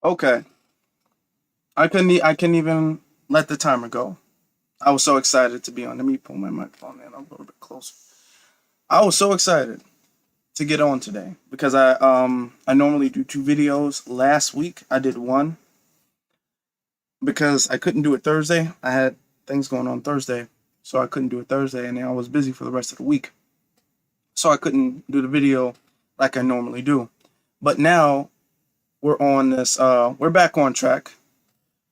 Okay. I couldn't even let the timer go. I was so excited to be on. Let me pull my microphone in a little bit closer. I was so excited to get on today because I normally do two videos. Last week I did one because I couldn't do it Thursday. I had things going on Thursday, so I couldn't do it Thursday, and then I was busy for the rest of the week, so I couldn't do the video like I normally do. But now we're on this. We're back on track.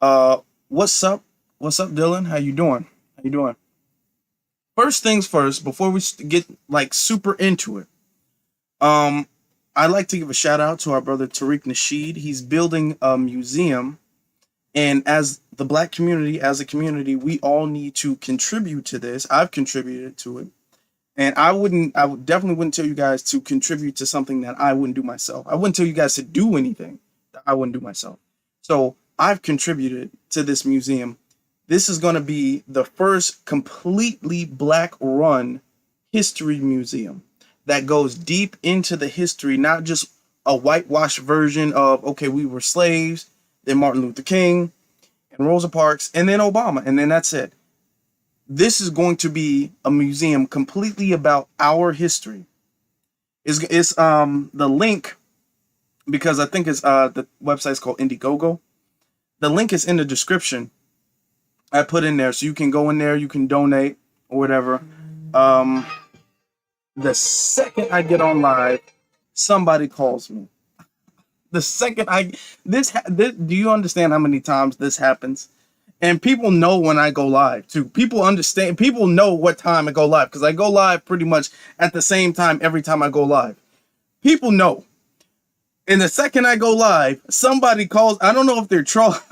What's up? What's up, Dylan? How you doing? How you doing? First things first, before we get like super into it, um, I'd like to give a shout out to our brother Tariq Nasheed. He's building a museum, and as the black community, as a community, we all need to contribute to this. I've contributed to it, and I would definitely wouldn't tell you guys to contribute to something that I wouldn't do myself. I wouldn't tell you guys to do anything that I wouldn't do myself. So I've contributed to this museum. This is going to be the first completely black run history museum that goes deep into the history, not just a whitewashed version of, okay, we were slaves, then Martin Luther King and Rosa Parks, and then Obama, and then that's it. This is going to be a museum completely about our history. It's the link, because I think it's the website's called Indiegogo. The link is in the description. I put in there, so you can go in there, you can donate or whatever. The second I get on live, somebody calls me. The second this, do you understand how many times this happens? And people know when I go live too. People understand. People know what time I go live because I go live pretty much at the same time every time I go live. People know. And the second I go live, somebody calls. I don't know if they're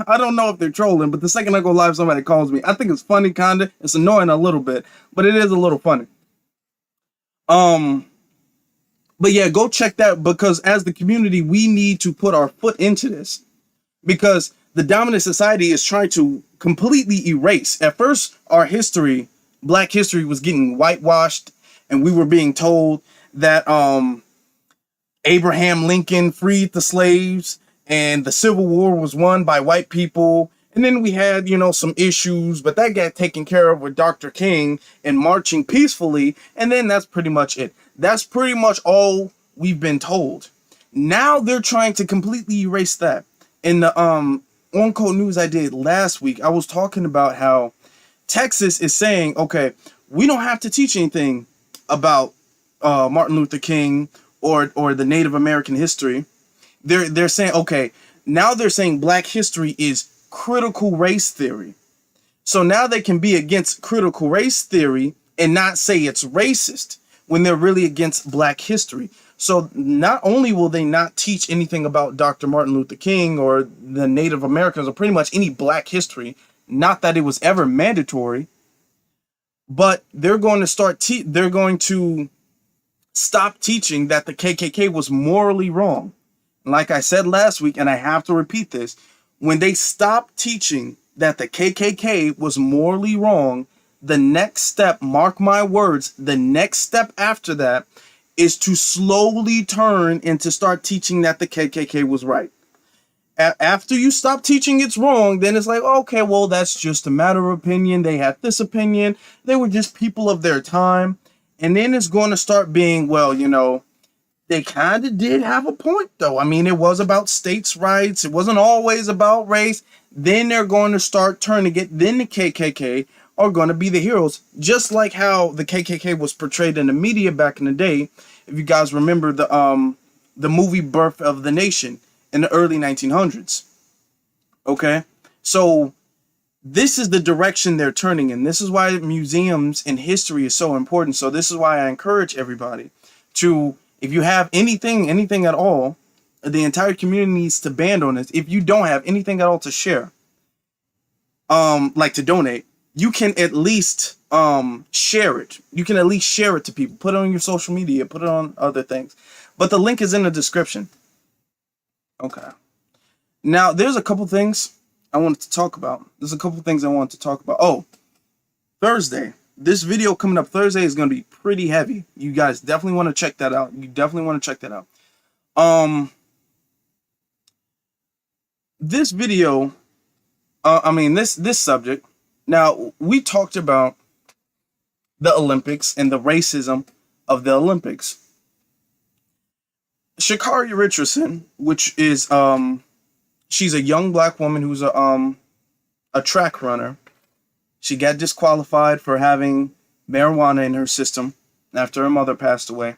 I don't know if they're trolling, but the second I go live, somebody calls me. I think it's funny, kinda. It's annoying a little bit, but it is a little funny. But yeah, go check that, because as the community, we need to put our foot into this, because the dominant society is trying to completely erase. At first, our history, black history, was getting whitewashed, and we were being told that Abraham Lincoln freed the slaves and the Civil War was won by white people. And then we had, some issues, but that got taken care of with Dr. King and marching peacefully. And then that's pretty much it. That's pretty much all we've been told. Now they're trying to completely erase that. In the on-code news I did last week, I was talking about how Texas is saying, okay, we don't have to teach anything about Martin Luther King or the Native American history. They're saying, okay, now they're saying black history is critical race theory. So now they can be against critical race theory and not say it's racist when they're really against black history. So not only will they not teach anything about Dr. Martin Luther King or the Native Americans or pretty much any black history, not that it was ever mandatory, but they're going to stop teaching that the KKK was morally wrong. Like I said last week, and I have to repeat this, when they stop teaching that the KKK was morally wrong, the next step, mark my words, the next step after that is to slowly turn and to start teaching that the KKK was right. After you stop teaching it's wrong, then it's like, okay, well, that's just a matter of opinion. They had this opinion. They were just people of their time. And then it's going to start being, well, they kind of did have a point, though. I mean, it was about states' rights. It wasn't always about race. Then they're going to start turning it. Then the KKK are going to be the heroes, just like how the KKK was portrayed in the media back in the day. If you guys remember the movie Birth of the Nation in the early 1900s. Okay, so this is the direction they're turning in. This is why museums and history is so important. So this is why I encourage everybody to, if you have anything at all, the entire community needs to band on this. If you don't have anything at all to share, like to donate, you can at least share it. You can at least share it to people. Put it on your social media. Put it on other things. But the link is in the description. Okay. Now, there's a couple things I wanted to talk about. Oh, Thursday. This video coming up Thursday is going to be pretty heavy. You guys definitely want to check that out. this video, this subject. Now, we talked about the Olympics and the racism of the Olympics. Sha'carri Richardson, which is she's a young black woman who's a track runner. She got disqualified for having marijuana in her system after her mother passed away.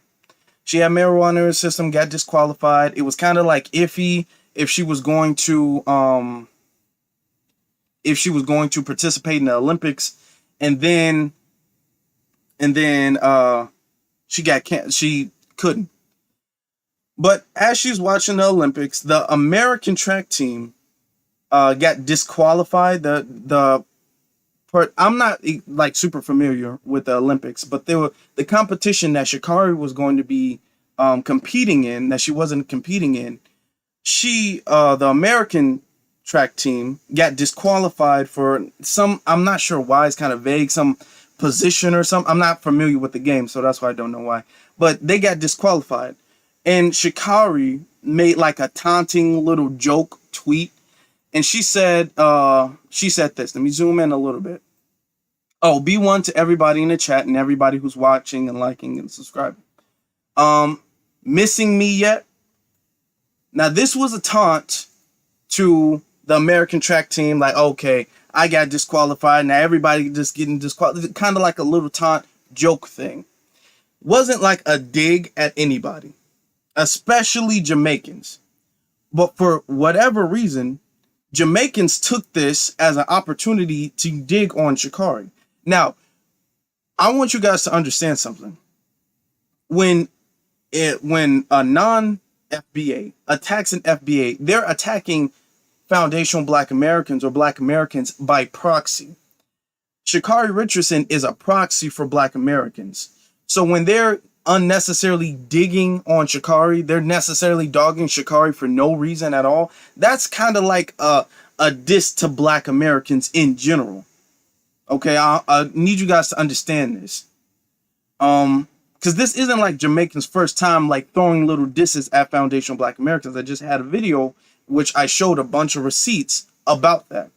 She had marijuana in her system, got disqualified. It was kind of like iffy if she was going to participate in the Olympics, and then she couldn't. But as she's watching the Olympics, the American track team got disqualified. I'm not like super familiar with the Olympics, but there were the competition that Sha'carri was going to be competing in, that she wasn't competing in. The American track team got disqualified for some, I'm not sure why, it's kind of vague, some position or something. I'm not familiar with the game, so that's why I don't know why. But they got disqualified. And Sha'carri made like a taunting little joke tweet. And she said this. Let me zoom in a little bit. Oh, be one to everybody in the chat and everybody who's watching and liking and subscribing. Missing me yet? Now, this was a taunt to the American track team. Like, okay, I got disqualified. Now everybody just getting disqualified. Kind of like a little taunt joke thing. Wasn't like a dig at anybody, especially Jamaicans. But for whatever reason, Jamaicans took this as an opportunity to dig on Sha'carri. Now, I want you guys to understand something. When a non-FBA attacks an FBA, they're attacking foundational Black Americans or Black Americans by proxy. Sha'carri Richardson is a proxy for Black Americans. So when they're unnecessarily digging on Sha'carri, they're necessarily dogging Sha'carri for no reason at all. That's kind of like a diss to Black Americans in general. Okay, I need you guys to understand this. Because this isn't like Jamaicans' first time like throwing little disses at foundational Black Americans. I just had a video which I showed a bunch of receipts about that.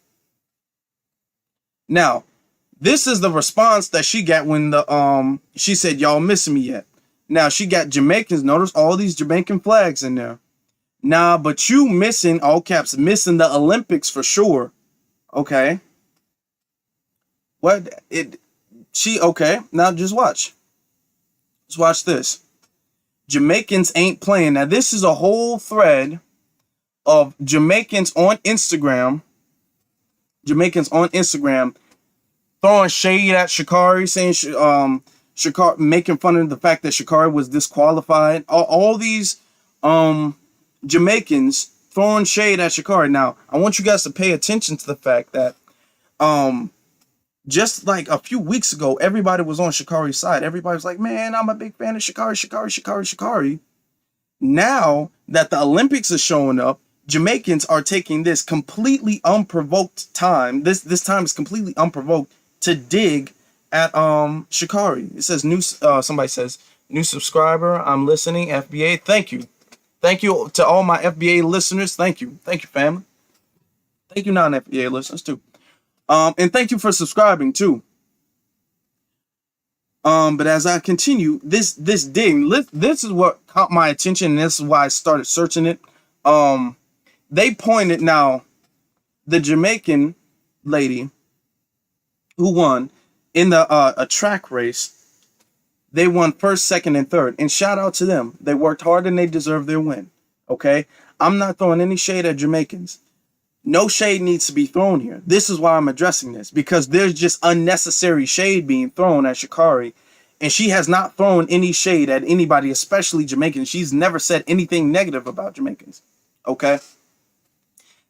Now, this is the response that she got when she said, "Y'all missing me yet?" Now, she got Jamaicans. Notice all these Jamaican flags in there. Nah, but you missing, all caps, missing the Olympics for sure. Okay. Okay, now just watch. Just watch this. Jamaicans ain't playing. Now, this is a whole thread of Jamaicans on Instagram. Throwing shade at Sha'carri, saying Sha'carri, making fun of the fact that Sha'carri was disqualified. All these Jamaicans throwing shade at Sha'carri. Now, I want you guys to pay attention to the fact that just like a few weeks ago, everybody was on Sha'carri's side. Everybody was like, man, I'm a big fan of Sha'carri. Now that the Olympics is showing up, Jamaicans are taking this completely unprovoked time. This time is completely unprovoked to dig at Sha'carri. It says somebody says new subscriber. I'm listening. FBA. Thank you to all my FBA listeners. Thank you, family. Thank you non-FBA listeners too. And thank you for subscribing too. But as I continue, this dig, this is what caught my attention, and this is why I started searching it. They pointed, now the Jamaican lady who won in the a track race, they won first, second, and third. And shout out to them. They worked hard and they deserve their win. Okay? I'm not throwing any shade at Jamaicans. No shade needs to be thrown here. This is why I'm addressing this, because there's just unnecessary shade being thrown at Sha'carri, and she has not thrown any shade at anybody, especially Jamaicans. She's never said anything negative about Jamaicans. Okay?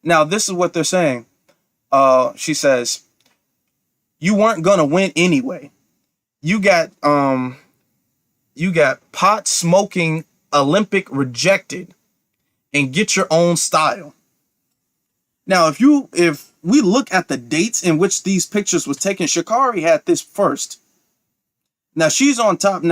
Now, this is what they're saying. She says, you weren't gonna win anyway. You got pot smoking Olympic rejected, and get your own style. Now, if we look at the dates in which these pictures was taken, Sha'carri had this first. Now, she's on top.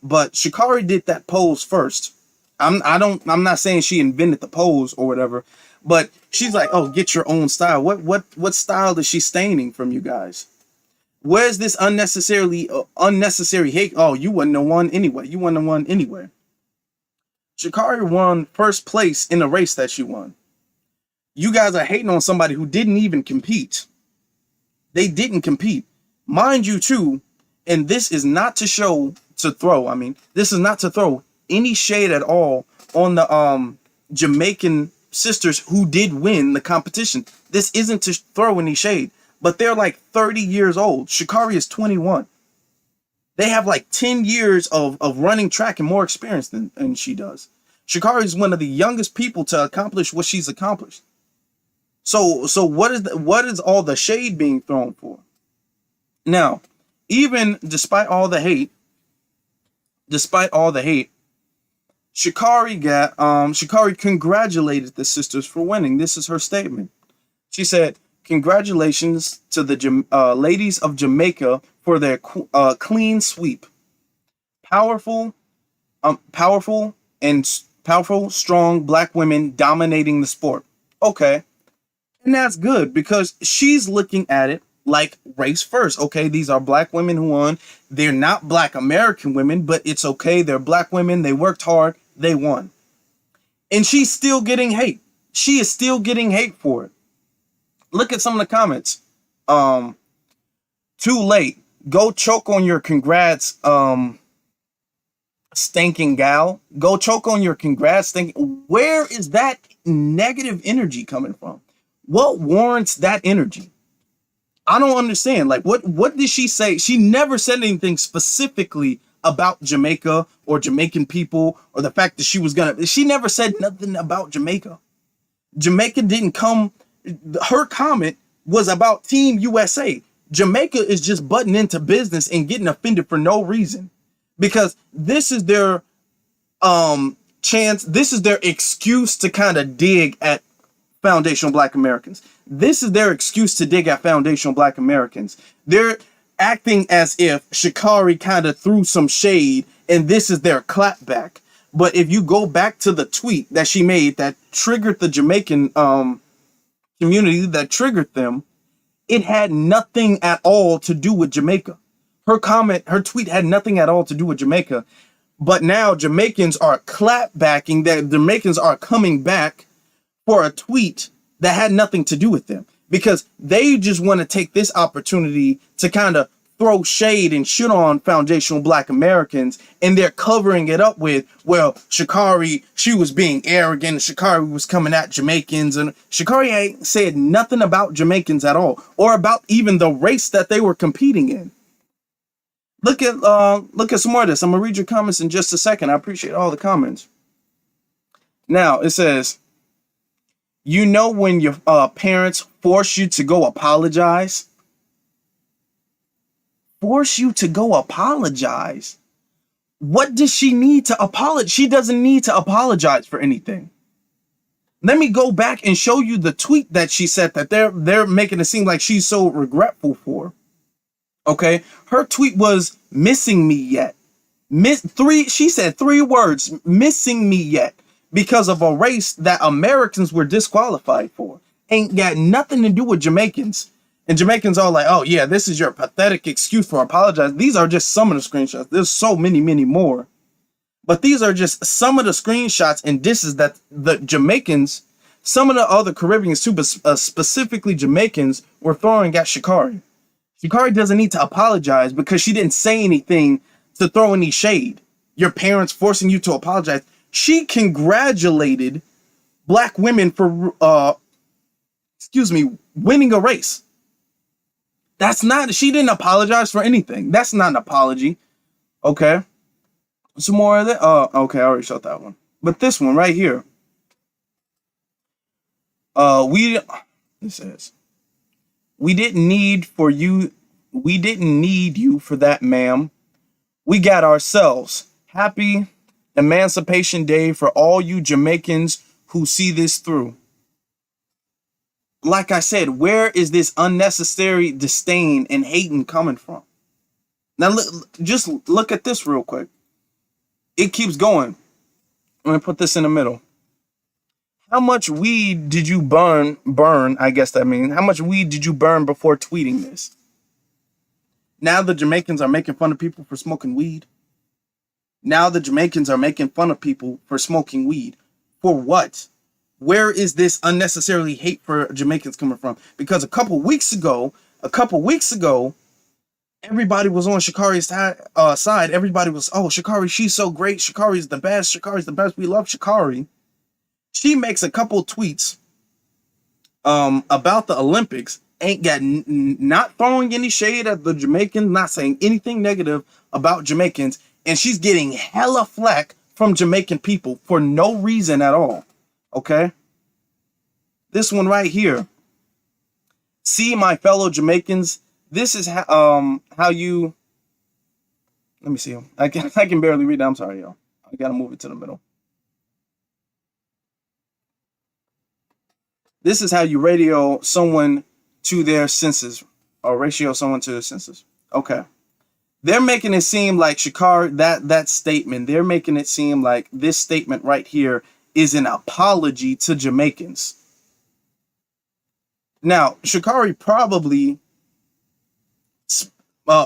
But Sha'carri did that pose first. I'm not saying she invented the pose or whatever, but she's like, oh, get your own style. What style is she staining from you guys? Where's this unnecessary hate? Oh, you wasn't the one anyway. You wasn't the one anyway. Sha'carri won first place in a race that she won. You guys are hating on somebody who didn't even compete. They didn't compete. Mind you, too, and this is not to throw. I mean, this is not to throw any shade at all on the Jamaican sisters who did win the competition. This isn't to throw any shade, but they're like 30 years old. Sha'carri is 21. They have like 10 years of running track and more experience than she does. Sha'carri is one of the youngest people to accomplish what she's accomplished. So what is all the shade being thrown for? Now, even despite all the hate, Sha'carri congratulated the sisters for winning. This is her statement. She said, "Congratulations to the ladies of Jamaica for their clean sweep. Powerful, strong black women dominating the sport." Okay, and that's good because she's looking at it like race first. Okay, these are black women who won. They're not black American women, but it's okay. They're black women. They worked hard. They won. And she's still getting hate. She is still getting hate for it. Look at some of the comments. Too late. Go choke on your congrats, stinking gal. Go choke on your congrats, stinking. Where is that negative energy coming from? What warrants that energy? I don't understand. Like, what did she say? She never said anything specifically about Jamaica or Jamaican people or the fact that she never said nothing about Jamaica. Jamaica didn't come. Her comment was about Team USA. Jamaica is just butting into business and getting offended for no reason because this is their chance. This is their excuse to kind of dig at foundational black Americans. This is their excuse to dig at foundational black Americans. They're acting as if Sha'carri kind of threw some shade and this is their clapback. But if you go back to the tweet that she made that triggered the Jamaican community, that triggered them, it had nothing at all to do with Jamaica. Her tweet had nothing at all to do with Jamaica. But now Jamaicans are clapbacking, that Jamaicans are coming back for a tweet that had nothing to do with them because they just want to take this opportunity to kind of throw shade and shit on foundational black Americans, and they're covering it up with, well, Sha'carri, she was being arrogant, Sha'carri was coming at Jamaicans, and Sha'carri ain't said nothing about Jamaicans at all, or about even the race that they were competing in. Look at some more of this. I'm gonna read your comments in just a second. I appreciate all the comments. Now it says, you know when your parents force you to go apologize? Force you to go apologize? What does she need to apologize? She doesn't need to apologize for anything. Let me go back and show you the tweet that she said that they're making it seem like she's so regretful for. Okay, her tweet was "missing me yet." She said 3 words: "missing me yet," because of a race that Americans were disqualified for. Ain't got nothing to do with Jamaicans. And Jamaicans are like, oh yeah, this is your pathetic excuse for apologizing. These are just some of the screenshots. There's so many, many more. But these are just some of the screenshots and disses that the Jamaicans, some of the other Caribbeans too, but specifically Jamaicans, were throwing at Sha'carri. Sha'carri doesn't need to apologize because she didn't say anything to throw any shade. Your parents forcing you to apologize. She congratulated black women for, winning a race. She didn't apologize for anything. That's not an apology. Okay. Some more of that. Okay, I already shot that one. But this one right here. It says, we didn't need you for that, ma'am. We got ourselves. Happy Emancipation Day for all you Jamaicans who see this through. Like I said, where is this unnecessary disdain and hating coming from? Now, just look at this real quick. It keeps going. I'm gonna put this in the middle. How much weed did you burn, I guess that means. How much weed did you burn before tweeting this? Now the Jamaicans are making fun of people for smoking weed. Now the Jamaicans are making fun of people for smoking weed. For what? Where is this unnecessarily hate for Jamaicans coming from? Because a couple weeks ago, everybody was on Sha'carri's side. Everybody was, oh, Sha'carri, she's so great. Sha'carri's the best. Sha'carri's the best. We love Sha'carri. She makes a couple tweets about the Olympics. Ain't got not throwing any shade at the Jamaicans, not saying anything negative about Jamaicans, and she's getting hella flack from Jamaican people for no reason at all. Okay, this one right here. See, my fellow Jamaicans, this is how you. Let me see. I can barely read that. I'm sorry, y'all. I gotta move it to the middle. This is how you radio someone to their senses, or ratio someone to their senses. Okay. They're making it seem like Sha'carri, that statement, they're making it seem like this statement right here is an apology to Jamaicans. Now, Sha'carri probably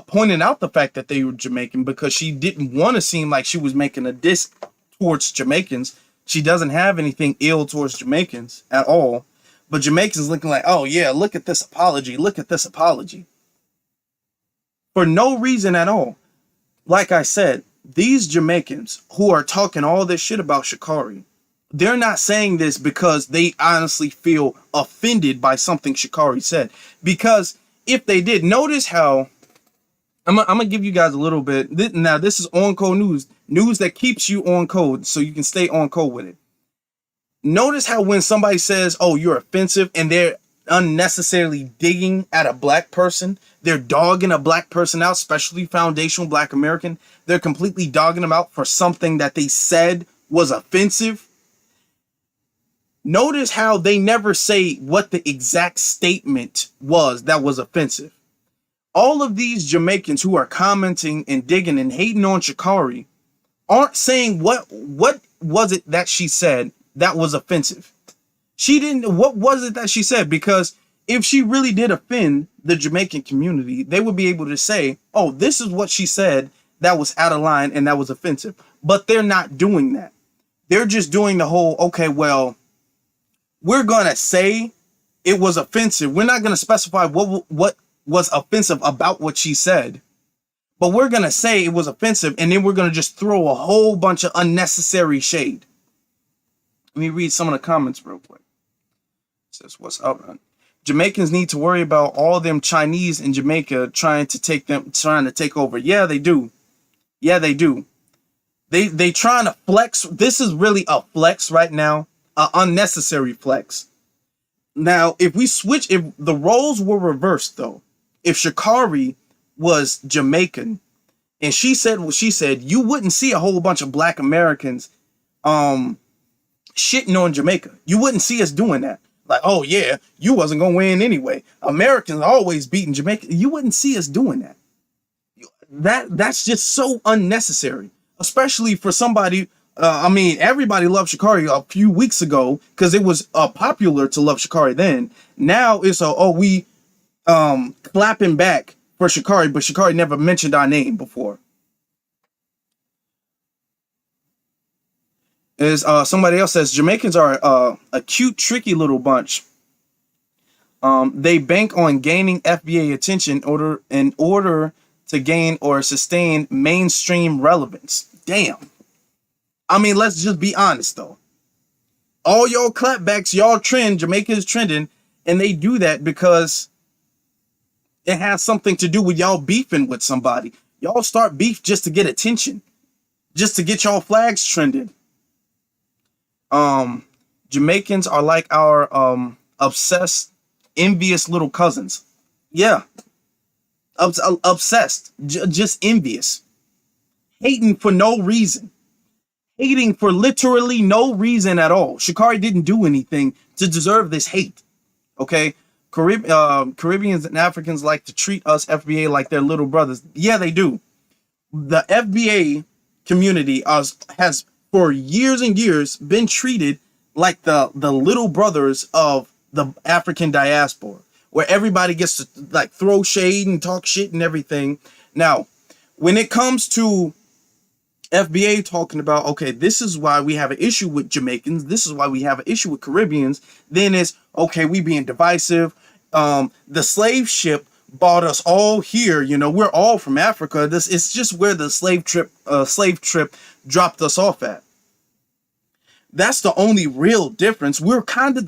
pointed out the fact that they were Jamaican because she didn't want to seem like she was making a diss towards Jamaicans. She doesn't have anything ill towards Jamaicans at all. But Jamaicans looking like, oh yeah, look at this apology. Look at this apology. For no reason at all. Like I said, these Jamaicans who are talking all this shit about Sha'carri, they're not saying this because they honestly feel offended by something Sha'carri said. Because if they did, notice how, I'm gonna give you guys a little bit. Now, this is on code news. News that keeps you on code so you can stay on code with it. Notice how when somebody says, oh, you're offensive, and they're unnecessarily digging at a black person, they're dogging a black person out, especially foundational black American. They're completely dogging them out for something that they said was offensive. Notice how they never say what the exact statement was that was offensive. All of these Jamaicans who are commenting and digging and hating on Sha'carri aren't saying what was it that she said that was offensive. She didn't. What was it that she said? Because if she really did offend the Jamaican community, they would be able to say, oh, this is what she said that was out of line and that was offensive. But they're not doing that. They're just doing the whole, okay, well, we're going to say it was offensive. We're not going to specify what was offensive about what she said. But we're going to say it was offensive, and then we're going to just throw a whole bunch of unnecessary shade. Let me read some of the comments real quick. It says, what's up, man? Jamaicans need to worry about all them Chinese in Jamaica trying to take over. Yeah, they do. Yeah, they do. They trying to flex. This is really a flex right now, an unnecessary flex. Now, if the roles were reversed, though, if Sha'carri was Jamaican and she said what she said, you wouldn't see a whole bunch of black Americans shitting on Jamaica. You wouldn't see us doing that. Like, oh yeah, you wasn't gonna win anyway. Americans always beating Jamaica. You wouldn't see us doing that. That's just so unnecessary, especially for somebody. I mean, everybody loved Sha'carri a few weeks ago because it was popular to love Sha'carri then. Now it's we clapping back for Sha'carri, but Sha'carri never mentioned our name before. Is somebody else says Jamaicans are a cute, tricky little bunch. They bank on gaining FBA attention in order to gain or sustain mainstream relevance. Damn. I mean, let's just be honest though. All y'all clapbacks, y'all trend, Jamaica is trending, and they do that because it has something to do with y'all beefing with somebody. Y'all start beef just to get attention, just to get y'all flags trending. Jamaicans are like our obsessed, envious little cousins. Yeah. Obsessed. Just envious. Hating for no reason. Hating for literally no reason at all. Sha'carri didn't do anything to deserve this hate. Okay? Caribbeans and Africans like to treat us FBA like their little brothers. Yeah, they do. The FBA community has for years and years been treated like the little brothers of the African diaspora, where everybody gets to like throw shade and talk shit and everything. Now, when it comes to FBA talking about, okay, this is why we have an issue with Jamaicans, this is why we have an issue with Caribbeans, then it's, okay, we being divisive. The slave ship brought us all here, you know, we're all from Africa. This it's just where the slave trip dropped us off at. That's the only real difference. We're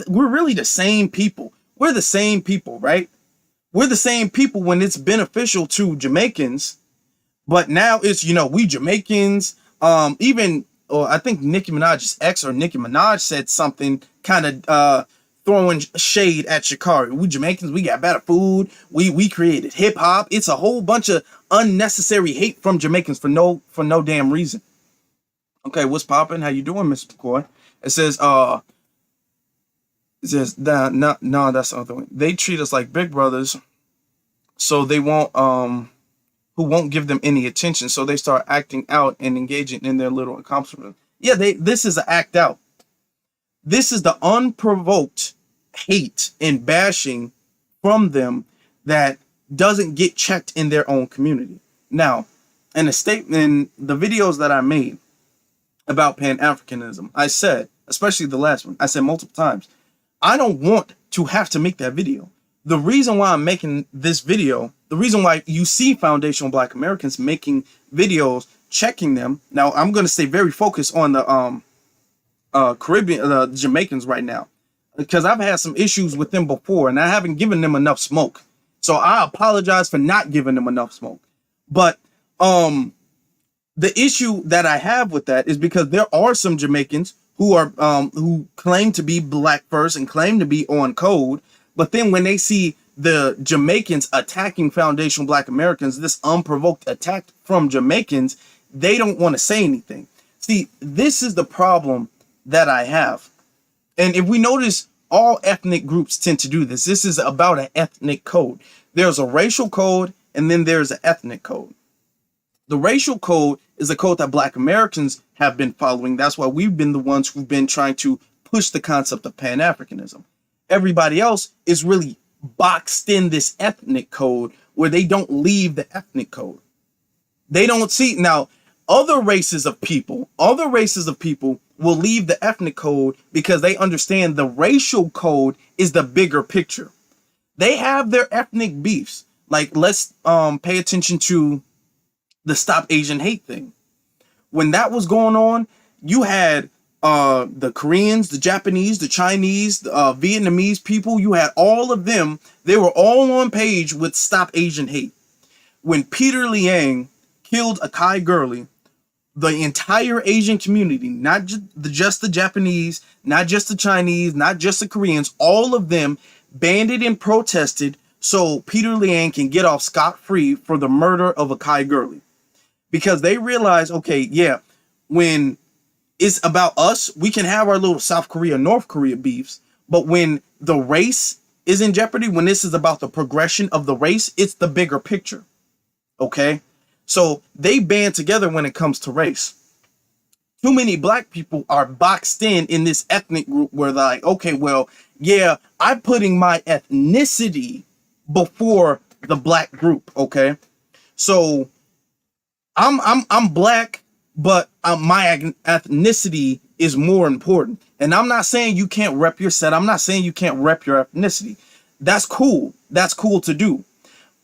really the same people. We're the same people, right? We're the same people when it's beneficial to Jamaicans, but now it's, you know, we Jamaicans, I think Nicki Minaj's ex or Nicki Minaj said something kind of throwing shade at Sha'carri. We Jamaicans, we got better food. We created hip hop. It's a whole bunch of unnecessary hate from Jamaicans for no damn reason. Okay, what's poppin'? How you doing, Mr. McCoy? It says, no, that's the other one. They treat us like big brothers, so they won't, who won't give them any attention. So they start acting out and engaging in their little accomplishments. Yeah, this is an act out. This is the unprovoked hate and bashing from them that doesn't get checked in their own community. Now, in the videos that I made about Pan-Africanism, I said, especially the last one, I said multiple times, I don't want to have to make that video. The reason why I'm making this video, the reason why you see foundational Black Americans making videos, checking them. Now, I'm going to stay very focused on the Caribbean, the Jamaicans right now, because I've had some issues with them before and I haven't given them enough smoke. So I apologize for not giving them enough smoke. But the issue that I have with that is because there are some Jamaicans who claim to be Black first and claim to be on code, but then when they see the Jamaicans attacking foundational Black Americans, this unprovoked attack from Jamaicans, they don't want to say anything. See, this is the problem that I have. And if we notice, all ethnic groups tend to do this. This is about an ethnic code. There's a racial code and then there's an ethnic code. The racial code is a code that Black Americans have been following. That's why we've been the ones who've been trying to push the concept of Pan-Africanism. Everybody else is really boxed in this ethnic code where they don't leave the ethnic code. They don't see. Now, other races of people will leave the ethnic code because they understand the racial code is the bigger picture. They have their ethnic beefs. Like, let's pay attention to the Stop Asian Hate thing. When that was going on, you had the Koreans, the Japanese, the Chinese, the Vietnamese people. You had all of them. They were all on page with Stop Asian Hate. When Peter Liang killed Akai Gurley, the entire Asian community, not just the Japanese, not just the Chinese, not just the Koreans, all of them banded and protested so Peter Liang can get off scot-free for the murder of Akai Gurley. Because they realized, okay, yeah, when it's about us, we can have our little South Korea, North Korea beefs. But when the race is in jeopardy, when this is about the progression of the race, it's the bigger picture. Okay? So they band together when it comes to race. Too many Black people are boxed in this ethnic group where they're like, okay, well, yeah, I'm putting my ethnicity before the Black group. Okay? So I'm Black, but my ethnicity is more important. And I'm not saying you can't rep your set. I'm not saying you can't rep your ethnicity. That's cool. That's cool to do.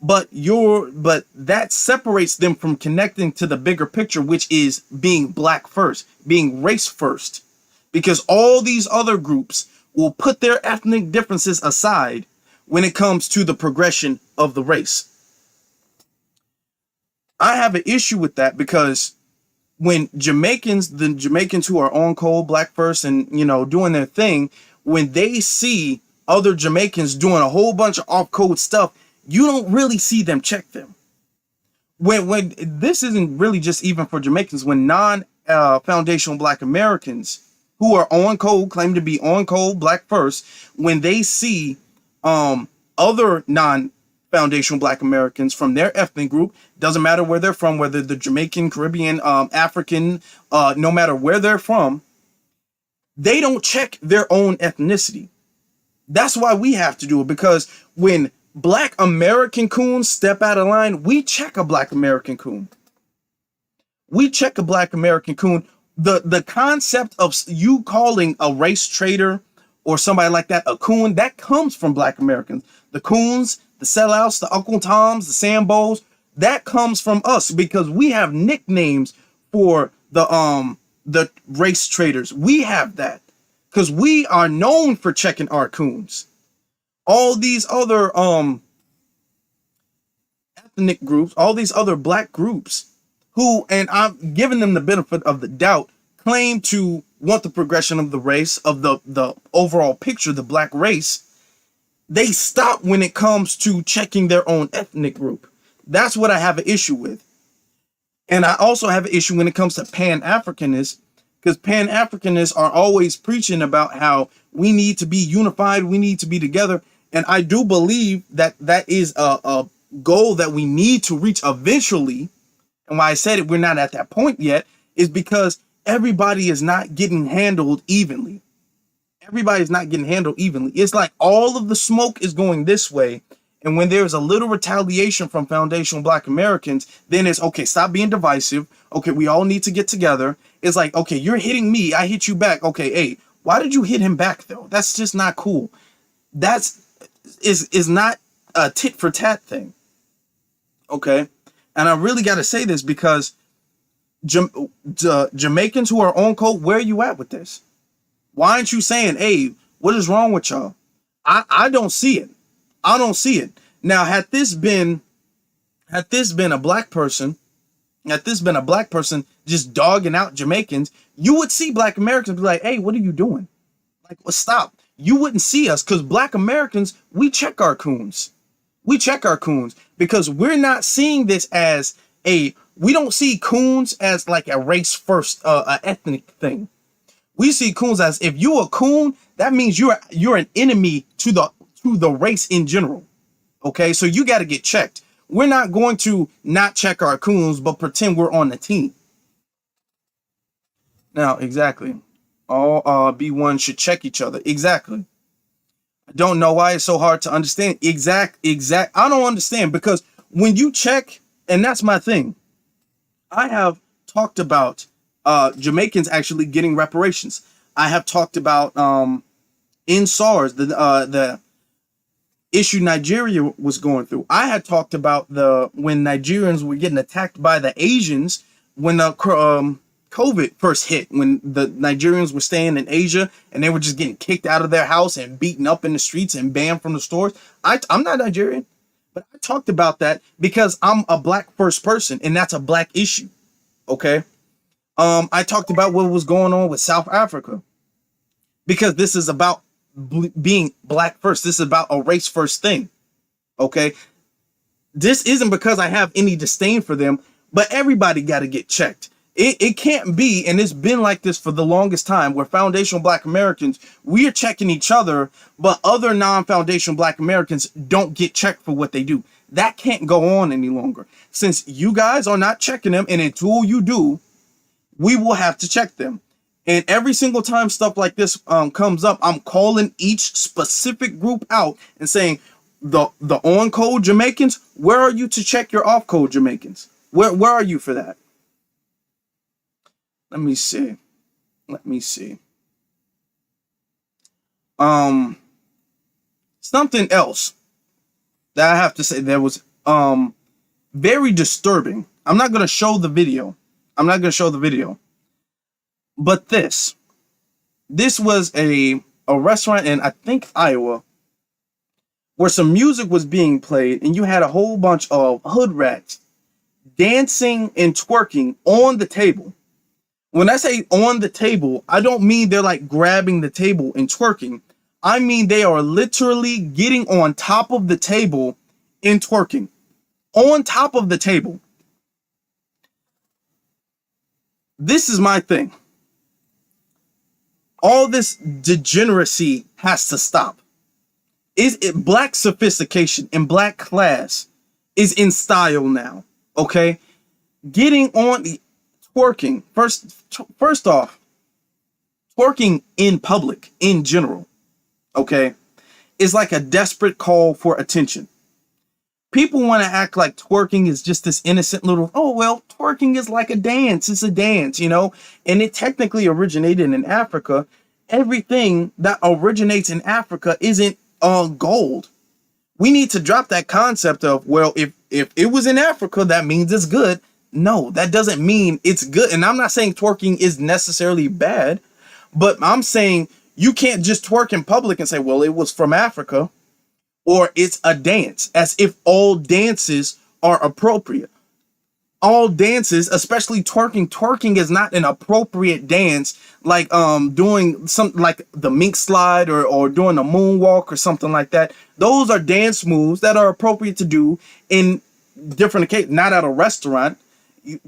But that separates them from connecting to the bigger picture, which is being Black first, being race first. Because all these other groups will put their ethnic differences aside when it comes to the progression of the race. I have an issue with that because when the Jamaicans who are on code, Black first, and, you know, doing their thing, when they see other Jamaicans doing a whole bunch of off-code stuff, you don't really see them check them. When this isn't really just even for Jamaicans, when non-foundational Black Americans who are on code, claim to be on code, Black first, when they see other non foundational Black Americans from their ethnic group. Doesn't matter where they're from, whether the Jamaican, Caribbean, African, no matter where they're from, they don't check their own ethnicity. That's why we have to do it, because when Black American coons step out of line, we check a Black American coon. We check a Black American coon. The concept of you calling a race traitor or somebody like that a coon, that comes from Black Americans. The coons, the sellouts, the Uncle Toms, the Sambos, that comes from us, because we have nicknames for the race traitors. We have that because we are known for checking our coons. All these other ethnic groups, all these other Black groups who, and I'm giving them the benefit of the doubt, claim to want the progression of the race, of the overall picture, the Black race, they stop when it comes to checking their own ethnic group. That's what I have an issue with. And I also have an issue when it comes to Pan-Africanists, because Pan-Africanists are always preaching about how we need to be unified, we need to be together. And I do believe that that is a goal that we need to reach eventually. And why I said it, we're not at that point yet, is because everybody is not getting handled evenly. Everybody's not getting handled evenly. It's like all of the smoke is going this way. And when there's a little retaliation from foundational Black Americans, then it's, okay, stop being divisive. Okay, we all need to get together. It's like, okay, you're hitting me, I hit you back. Okay, hey, why did you hit him back though? That's just not cool. Is not a tit for tat thing. Okay. And I really got to say this because Jamaicans who are on code, where are you at with this? Why aren't you saying, hey, what is wrong with y'all? I don't see it. I don't see it. Now, had this been a black person just dogging out Jamaicans, you would see Black Americans be like, hey, what are you doing? Like, well, stop. You wouldn't see us, because Black Americans, we check our coons. We check our coons because we're not seeing this as we don't see coons as like a race first, a ethnic thing. We see coons as, if you a coon, that means you're an enemy to the race in general. Okay, so you got to get checked. We're not going to not check our coons, but pretend we're on the team. Now, exactly. All B1 should check each other. Exactly. I don't know why it's so hard to understand. Exact. I don't understand, because when you check, and that's my thing. I have talked about Jamaicans actually getting reparations. I have talked about in SARS, the issue Nigeria was going through. I had talked about when Nigerians were getting attacked by the Asians when the COVID first hit, when the Nigerians were staying in Asia and they were just getting kicked out of their house and beaten up in the streets and banned from the stores. I'm not Nigerian, but I talked about that because I'm a Black first person, and that's a Black issue. Okay. I talked about what was going on with South Africa, because this is about being Black first. This is about a race first thing. Okay. This isn't because I have any disdain for them, but everybody got to get checked. It can't be, and it's been like this for the longest time, where foundational Black Americans, we are checking each other, but other non-foundational Black Americans don't get checked for what they do. That can't go on any longer. Since you guys are not checking them, and until you do, we will have to check them. And every single time stuff like this comes up, I'm calling each specific group out and saying, the on-code Jamaicans, where are you to check your off-code Jamaicans? Where are you for that? Let me see. Something else that I have to say that was very disturbing. I'm not going to show the video. But this was a restaurant in, I think, Iowa, where some music was being played, and you had a whole bunch of hood rats dancing and twerking on the table. When I say on the table, I don't mean they're like grabbing the table and twerking. I mean they are literally getting on top of the table and twerking. On top of the table. This is my thing. All this degeneracy has to stop. Is it black sophistication and black class is in style now? Okay, getting on the twerking first off, twerking in public in general, okay, is like a desperate call for attention. People want to act like twerking is just this innocent little, oh, well, twerking is like a dance. It's a dance, you know, and it technically originated in Africa. Everything that originates in Africa isn't gold. We need to drop that concept of, well, if it was in Africa, that means it's good. No, that doesn't mean it's good. And I'm not saying twerking is necessarily bad, but I'm saying you can't just twerk in public and say, well, it was from Africa, or it's a dance, as if all dances are appropriate. All dances, especially twerking is not an appropriate dance, like doing something like the mink slide or doing a moonwalk or something like that. Those are dance moves that are appropriate to do in different occasions, not at a restaurant.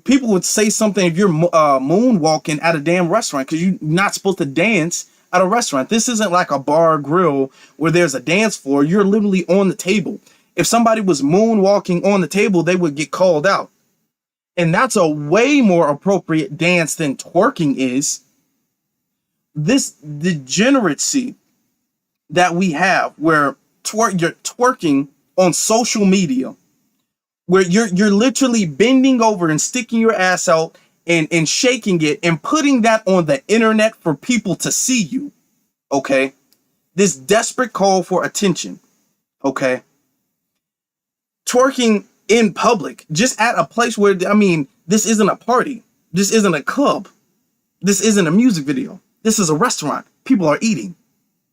People would say something if you're moonwalking at a damn restaurant, because you're not supposed to dance at a restaurant. This isn't like a bar or grill where there's a dance floor. You're literally on the table. If somebody was moonwalking on the table, they would get called out. And that's a way more appropriate dance than twerking is. This degeneracy that we have where you're twerking on social media, where you're literally bending over and sticking your ass out and shaking it and putting that on the internet for people to see you, okay? This desperate call for attention, okay? Twerking in public, just at a place where, I mean, this isn't a party. This isn't a club. This isn't a music video. This is a restaurant. People are eating.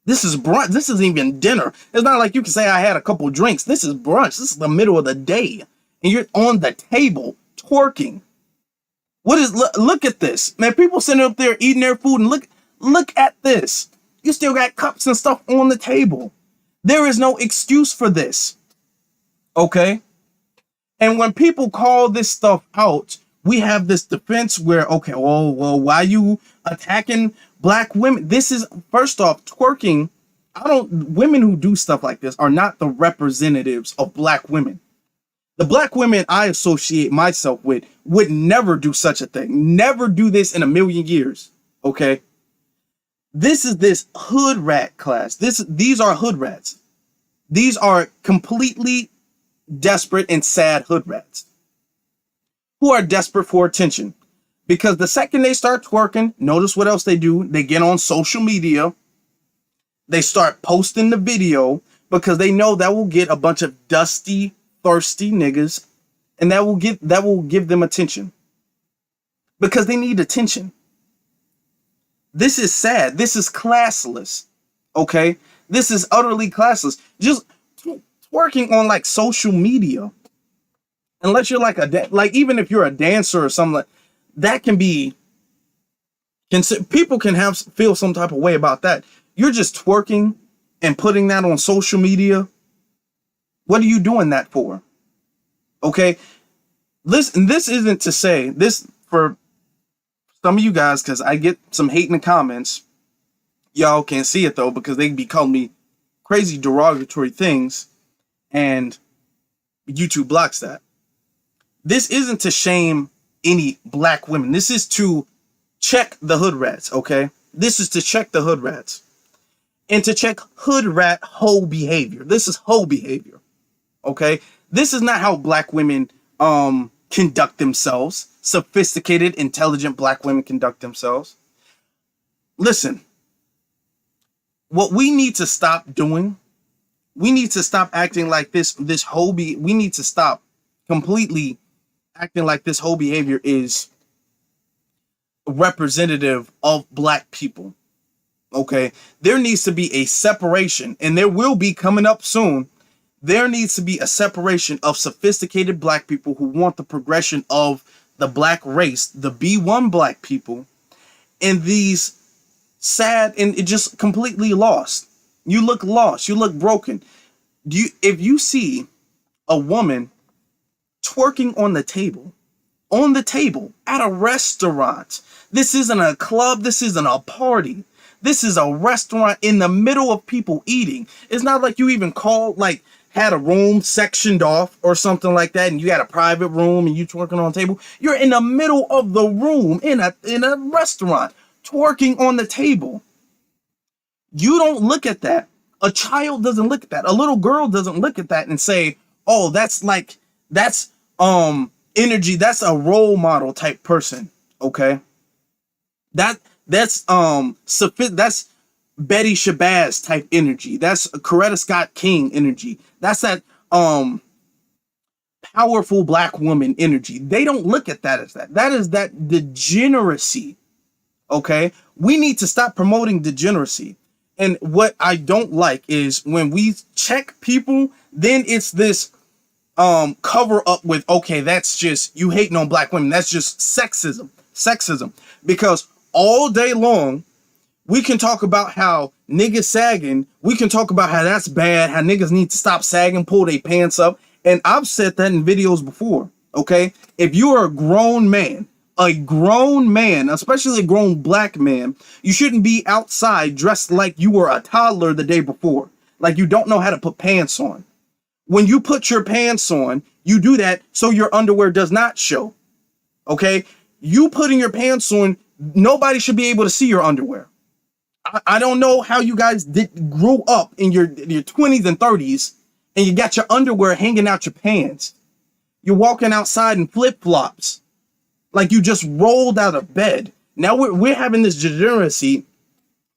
This is brunch. This isn't even dinner. It's not like you can say I had a couple drinks. This is brunch. This is the middle of the day. And you're on the table twerking. What is, look at this, man. People sitting up there eating their food, and look at this. You still got cups and stuff on the table. There is no excuse for this. Okay. And when people call this stuff out, we have this defense where, okay, well, why are you attacking black women? This is, first off, twerking. Women who do stuff like this are not the representatives of black women. The black women I associate myself with would never do such a thing. Never do this in a million years. Okay. This is this hood rat class. These are hood rats. These are completely desperate and sad hood rats who are desperate for attention, because the second they start twerking, notice what else they do. They get on social media. They start posting the video because they know that will get a bunch of dusty, thirsty niggas, and that will give them attention, because they need attention. This is sad. This is classless. Okay? This is utterly classless. Just twerking on like social media, unless you're like like even if you're a dancer or something, like that can be, people can feel some type of way about that. You're just twerking and putting that on social media. What are you doing that for? Okay. Listen, this isn't to say this for some of you guys, because I get some hate in the comments. Y'all can't see it though, because they be calling me crazy derogatory things, and YouTube blocks that. This isn't to shame any black women. This is to check the hood rats, okay? This is to check the hood rats. And to check hood rat hoe behavior. This is hoe behavior, okay? This is not how black women conduct themselves. Sophisticated, intelligent black women conduct themselves. Listen, what we need to stop doing, we need to stop acting like this hoe we need to stop completely acting like this whole behavior is representative of black people. Okay, there needs to be a separation, and there will be coming up soon. There needs to be a separation of sophisticated black people who want the progression of the black race, the B1 black people, and these sad and just completely lost. You look lost. You look broken. If you see a woman twerking on the table at a restaurant, this isn't a club. This isn't a party. This is a restaurant in the middle of people eating. It's not like you even called, like, had a room sectioned off or something like that, and you had a private room and you twerking on a table. You're in the middle of the room in a restaurant twerking on the table. You don't look at that. A child doesn't look at that. A little girl doesn't look at that and say, "Oh, that's energy. That's a role model type person." Okay, that's Betty Shabazz type energy. That's Coretta Scott King energy. That's that powerful black woman energy. They don't look at that as that. That is that degeneracy. Okay, we need to stop promoting degeneracy. And what I don't like is when we check people, then it's this cover up with, okay, that's just you hating on black women. That's just sexism. Because all day long we can talk about how niggas sagging. We can talk about how that's bad, how niggas need to stop sagging, pull their pants up. And I've said that in videos before. Okay, if you are a grown man, especially a grown black man, you shouldn't be outside dressed like you were a toddler the day before, like you don't know how to put pants on. When you put your pants on, you do that so your underwear does not show. Okay, you putting your pants on, nobody should be able to see your underwear. I don't know how you guys grew up in your 20s and 30s and you got your underwear hanging out your pants. You're walking outside in flip-flops. Like you just rolled out of bed. Now we're having this degeneracy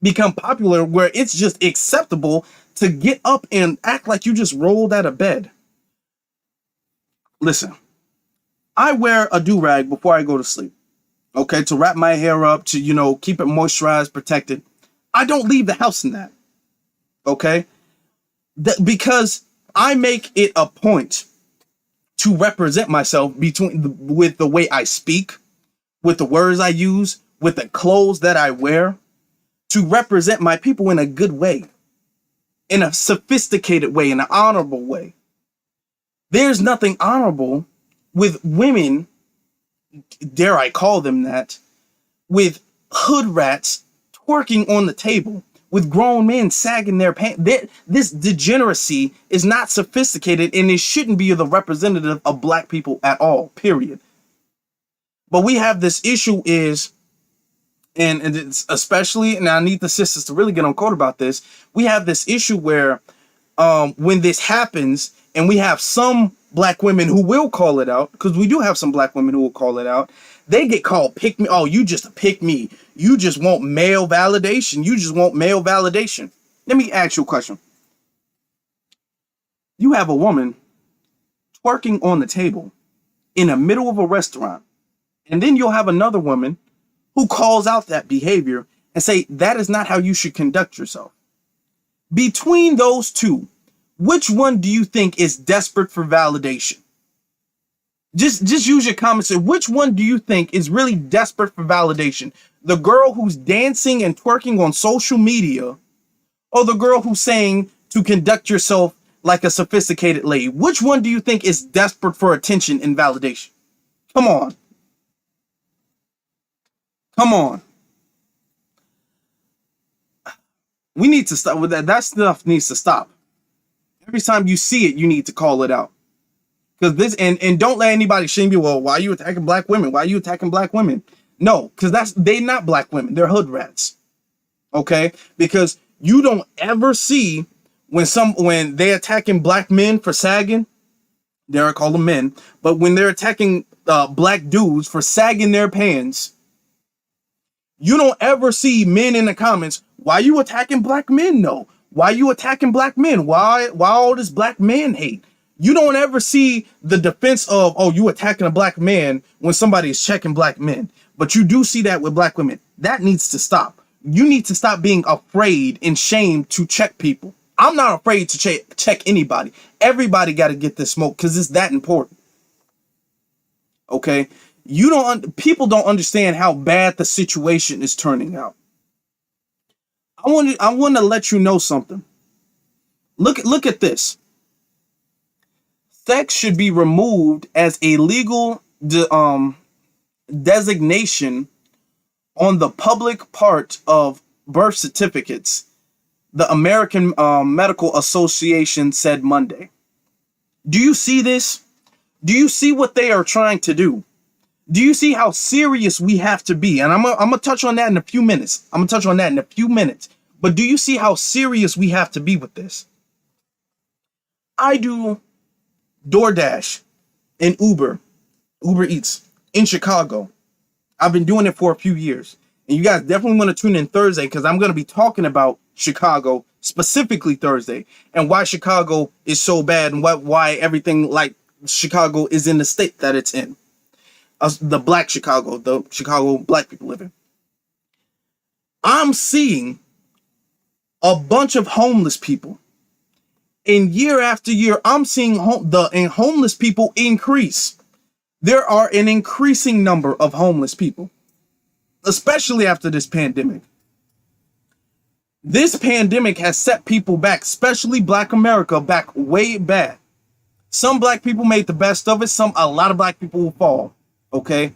become popular where it's just acceptable to get up and act like you just rolled out of bed. Listen, I wear a do-rag before I go to sleep. Okay, to wrap my hair up, to, keep it moisturized, protected. I don't leave the house in that. Okay? Because I make it a point to represent myself with the way I speak, with the words I use, with the clothes that I wear, to represent my people in a good way, in a sophisticated way, in an honorable way. There's nothing honorable with women, dare I call them that, with hood rats twerking on the table, with grown men sagging their pants. This degeneracy is not sophisticated, and it shouldn't be the representative of black people at all, period. But we have this issue and it's especially, and I need the sisters to really get on code about this, we have this issue where when this happens, and we have some black women who will call it out, because we do have some black women who will call it out, they get called pick me. Oh, you just a pick me. You just want male validation. Let me ask you a question. You have a woman twerking on the table in the middle of a restaurant, and then you'll have another woman who calls out that behavior and say, that is not how you should conduct yourself. Between those two, which one do you think is desperate for validation? Just use your comments. Which one do you think is really desperate for validation? The girl who's dancing and twerking on social media, or the girl who's saying to conduct yourself like a sophisticated lady? Which one do you think is desperate for attention and validation? Come on. We need to stop with that. That stuff needs to stop. Every time you see it, you need to call it out. Because this, and don't let anybody shame you. Well, why are you attacking black women? No, because they're not black women. They're hood rats. Okay? Because you don't ever see when they're attacking black men for sagging, dare I call them men, but when they're attacking black dudes for sagging their pants, you don't ever see men in the comments, why you attacking black men? No. Why you attacking black men? Why all this black man hate? You don't ever see the defense of, oh, you attacking a black man when somebody is checking black men. But you do see that with black women. That needs to stop. You need to stop being afraid and shamed to check people. I'm not afraid to check anybody. Everybody got to get this smoke because it's that important. Okay? People don't understand how bad the situation is turning out. I want to let you know something. Look at this. Sex should be removed as a legal designation on the public part of birth certificates, the American Medical Association said Monday. Do you see this? Do you see what they are trying to do? Do you see how serious we have to be? And I'm gonna touch on that in a few minutes. But do you see how serious we have to be with this? I do DoorDash and Uber Eats in Chicago. I've been doing it for a few years. And you guys definitely want to tune in Thursday, because I'm going to be talking about Chicago, specifically Thursday, and why Chicago is so bad, and why everything like Chicago is in the state that it's in. The black Chicago, the Chicago black people live in. I'm seeing a bunch of homeless people. And year after year, I'm seeing homeless people increase. There are an increasing number of homeless people, especially after this pandemic. This pandemic has set people back, especially Black America, back way bad. Some black people made the best of it. A lot of black people will fall. Okay.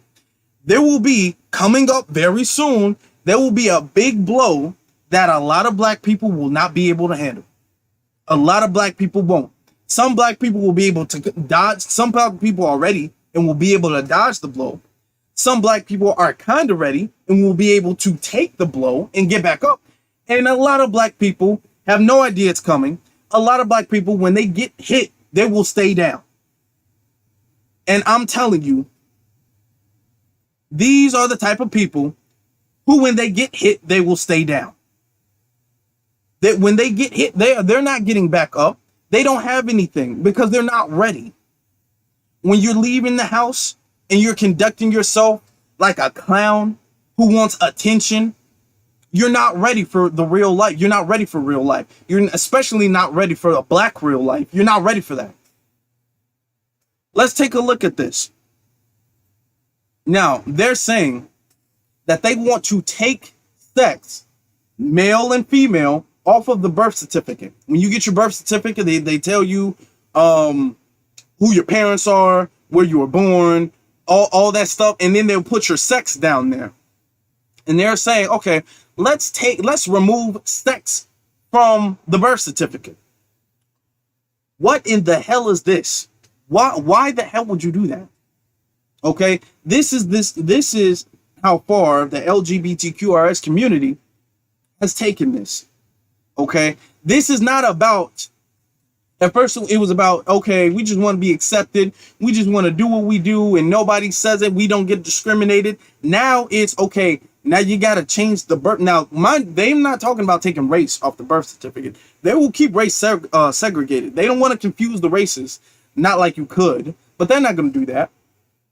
There will be, coming up very soon, there will be a big blow that a lot of black people will not be able to handle. A lot of black people won't. Some black people will be able to dodge. Some black people are ready and will be able to dodge the blow. Some black people are kind of ready and will be able to take the blow and get back up. And a lot of black people have no idea it's coming. A lot of black people, when they get hit, they will stay down. And I'm telling you, these are the type of people who, when they get hit, they will stay down. That when they get hit, they're not getting back up. They don't have anything because they're not ready. When you're leaving the house and you're conducting yourself like a clown who wants attention, you're not ready for the real life. You're not ready for real life. You're especially not ready for a black real life. You're not ready for that. Let's take a look at this. Now, they're saying that they want to take sex, male and female, off of the birth certificate. When you get your birth certificate, they tell you who your parents are, where you were born, all that stuff, and then they'll put your sex down there. And they're saying, okay, let's remove sex from the birth certificate. What in the hell is this? Why the hell would you do that? Okay, this is how far the LGBTQRS community has taken this. Okay, this is not about, at first it was about, okay, we just want to be accepted. We just want to do what we do and nobody says it. We don't get discriminated. Now it's, okay, now you got to change the birth. Now, they're not talking about taking race off the birth certificate. They will keep race segregated. They don't want to confuse the races, not like you could, but they're not going to do that.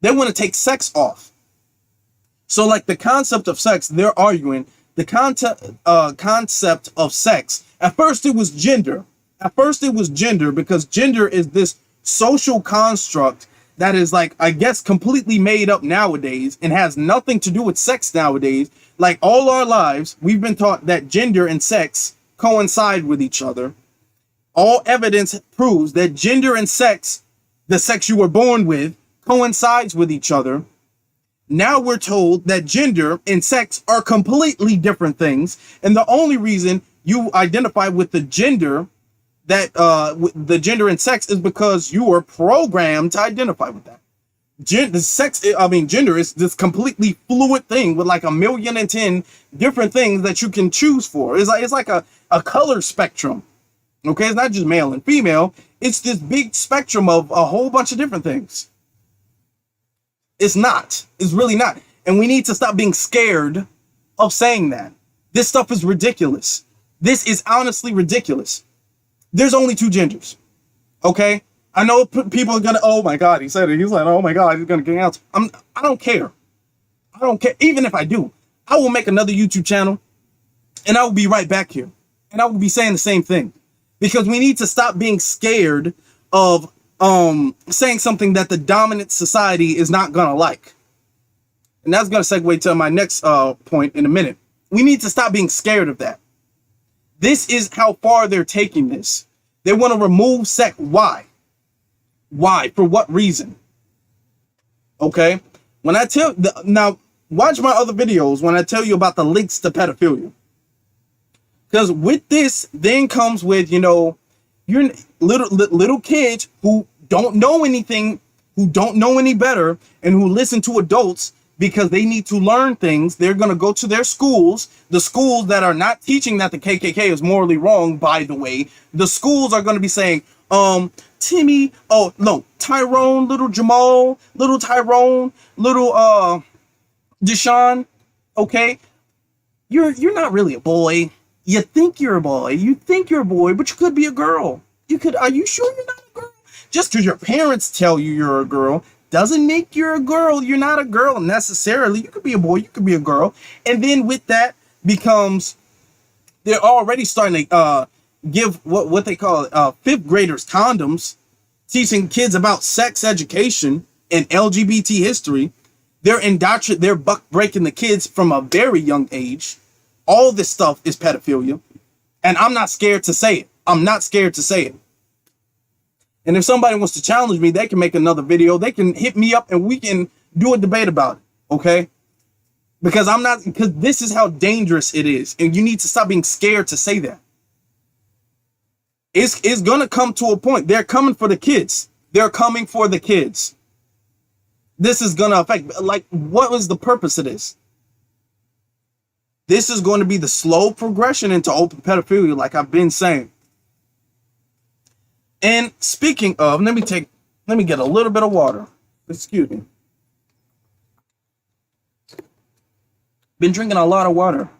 They want to take sex off. So like the concept of sex, they're arguing the concept of sex. At first it was gender. Because gender is this social construct that is, like, I guess, completely made up nowadays and has nothing to do with sex nowadays. Like, all our lives, we've been taught that gender and sex coincide with each other. All evidence proves that gender and sex, the sex you were born with, coincides with each other. Now we're told that gender and sex are completely different things, and the only reason you identify with the gender the gender and sex is because you were programmed to identify with that. Gender is this completely fluid thing with like 1,000,010 different things that you can choose for. It's like a color spectrum. Okay, it's not just male and female. It's this big spectrum of a whole bunch of different things. It's not. It's really not. And we need to stop being scared of saying that. This stuff is ridiculous. This is honestly ridiculous. There's only two genders. Okay? I know people are gonna, oh my God, he said it. He's like, oh my God, he's gonna get out. I don't care. I don't care. Even if I do, I will make another YouTube channel and I will be right back here. And I will be saying the same thing. Because we need to stop being scared of saying something that the dominant society is not gonna like. And that's gonna segue to my next point in a minute. We need to stop being scared of that. This is how far they're taking this. They want to remove sex. Why? Why? For what reason? Okay. Now watch my other videos when I tell you about the links to pedophilia. Because with this, then comes with, you know, you're little kids who don't know anything, who don't know any better, and who listen to adults because they need to learn things. They're going to go to their schools, the schools that are not teaching that the KKK is morally wrong, by the way. The schools are going to be saying, Timmy, oh, no, Tyrone, little Jamal, little Tyrone, little, Deshaun, okay? You're not really a boy. You think you're a boy. You think you're a boy, but you could be a girl. Are you sure you're not a girl? Just because your parents tell you you're a girl doesn't make you a girl. You're not a girl necessarily. You could be a boy, you could be a girl. And then with that becomes, they're already starting to give what they call fifth graders condoms, teaching kids about sex education and LGBT history. They're buck breaking the kids from a very young age. All this stuff is pedophilia. And I'm not scared to say it. I'm not scared to say it. And if somebody wants to challenge me, they can make another video. They can hit me up and we can do a debate about it. Okay? Because this is how dangerous it is. And you need to stop being scared to say that. It's going to come to a point. They're coming for the kids. They're coming for the kids. This is going to affect, like, what was the purpose of this? This is going to be the slow progression into open pedophilia, like I've been saying. And speaking of, let me get a little bit of water. Excuse me. Been drinking a lot of water.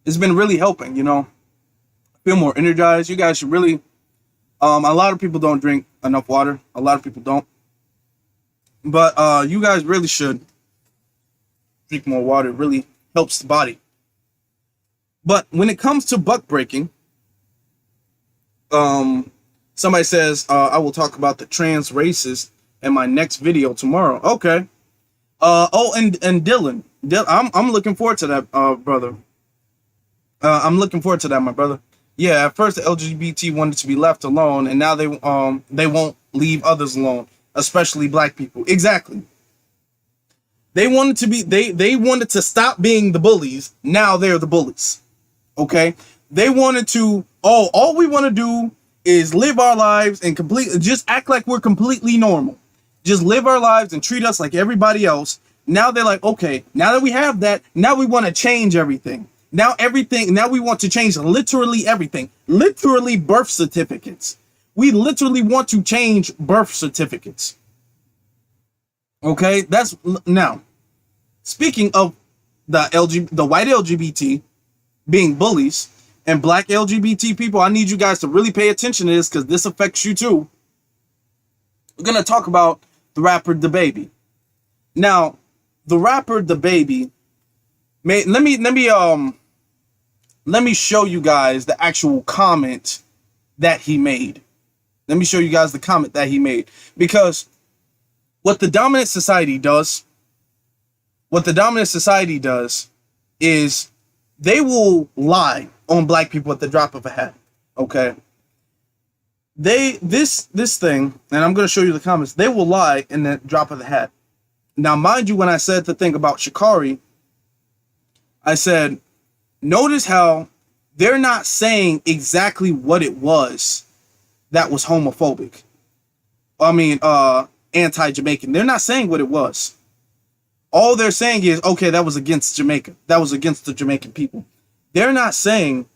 It's been really helping, you know. I feel more energized. You guys should really, a lot of people don't drink enough water. A lot of people don't. But you guys really should drink more water. It really helps the body. But when it comes to buck breaking, somebody says, I will talk about the trans races in my next video tomorrow. Okay. And Dylan, I'm looking forward to that, brother. I'm looking forward to that, my brother. Yeah, at first the LGBT wanted to be left alone, and now they won't leave others alone, especially black people. Exactly. They wanted to be, they wanted to stop being the bullies. Now they're the bullies. Okay? They wanted to, all we want to do is live our lives and just act like we're completely normal. Just live our lives and treat us like everybody else. Now they're like, okay, now that we have that, now we want to change everything. Now we want to change literally everything. Literally birth certificates. We literally want to change birth certificates. Okay, that's now. Speaking of the white LGBT being bullies and black LGBT people, I need you guys to really pay attention to this because this affects you too. We're gonna talk about the rapper Dababy. Now, the rapper Dababy, let me show you guys the actual comment that he made. Let me show you guys the comment that he made, because what the dominant society does is they will lie on black people at the drop of a hat. Okay. This thing, and I'm going to show you the comments, they will lie in the drop of the hat. Now, mind you, when I said the thing about Sha'carri, I said, notice how they're not saying exactly what it was that was homophobic. I mean, anti-Jamaican. They're not saying what it was. All they're saying is, okay, that was against Jamaica. That was against the Jamaican people. They're not saying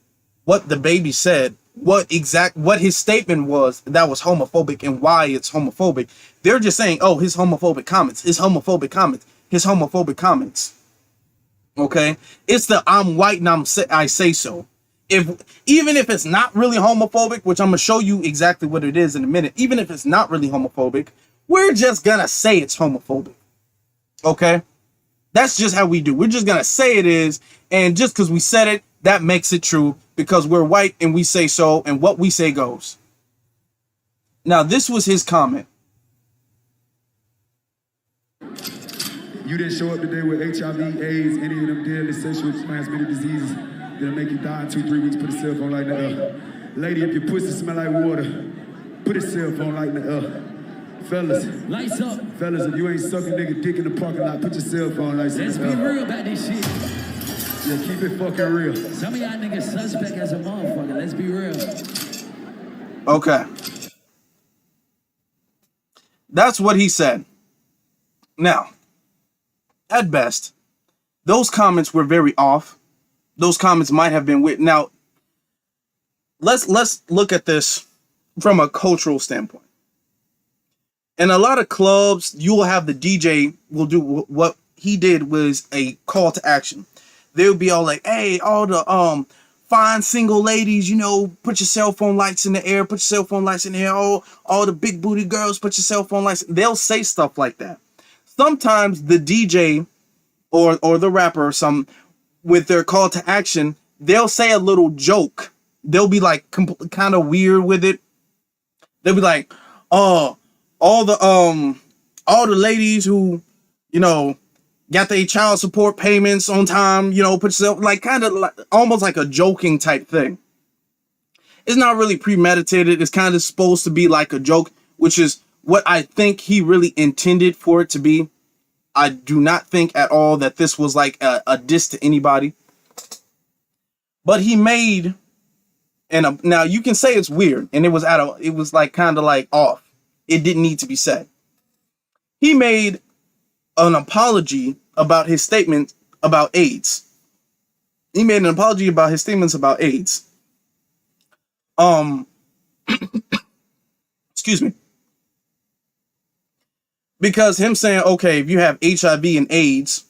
what Dababy said, what his statement was that was homophobic and why it's homophobic. They're just saying, oh, his homophobic comments. Okay? It's the I'm white and I say so. Even if it's not really homophobic, which I'm going to show you exactly what it is in a minute, even if it's not really homophobic, we're just going to say it's homophobic. Okay? That's just how we do. We're just going to say it is, and just because we said it, that makes it true, because we're white and we say so, and what we say goes. Now, this was his comment. You didn't show up today with HIV, AIDS, any of them deadly sexually transmitted diseases that'll make you die in 2-3 weeks. Put a cell phone like that. Lady, if your pussy smell like water, put a cell phone like that. Fellas, lights up. Fellas, if you ain't sucking nigga dick in the parking lot, put your cell phone like that. Let's be real about this shit. Yeah, keep it fucking real. Some of y'all niggas suspect as a motherfucker. Let's be real. Okay. That's what he said. Now, at best, those comments were very off. Those comments might have been weird. Now, let's look at this from a cultural standpoint. In a lot of clubs, you will have the DJ will do what he did was a call to action. They would be all like, "Hey, all the fine single ladies, you know, put your cell phone lights in the air, put your cell phone lights in the air. All the big booty girls, put your cell phone lights." They'll say stuff like that. Sometimes the DJ or the rapper or some with their call to action, they'll say a little joke. They'll be like kind of weird with it. They'll be like, "Oh, all the ladies who, you know, got their child support payments on time, you know, put yourself," like kind of like almost like a joking type thing. It's not really premeditated. It's kind of supposed to be like a joke, which is what I think he really intended for it to be. I do not think at all that this was like a diss to anybody. But he made, and now you can say it's weird, and it was like kind of like off. It didn't need to be said. He made an apology about his statement about AIDS. He made an apology about his statements about AIDS. Excuse me. Because him saying, okay, if you have HIV and AIDS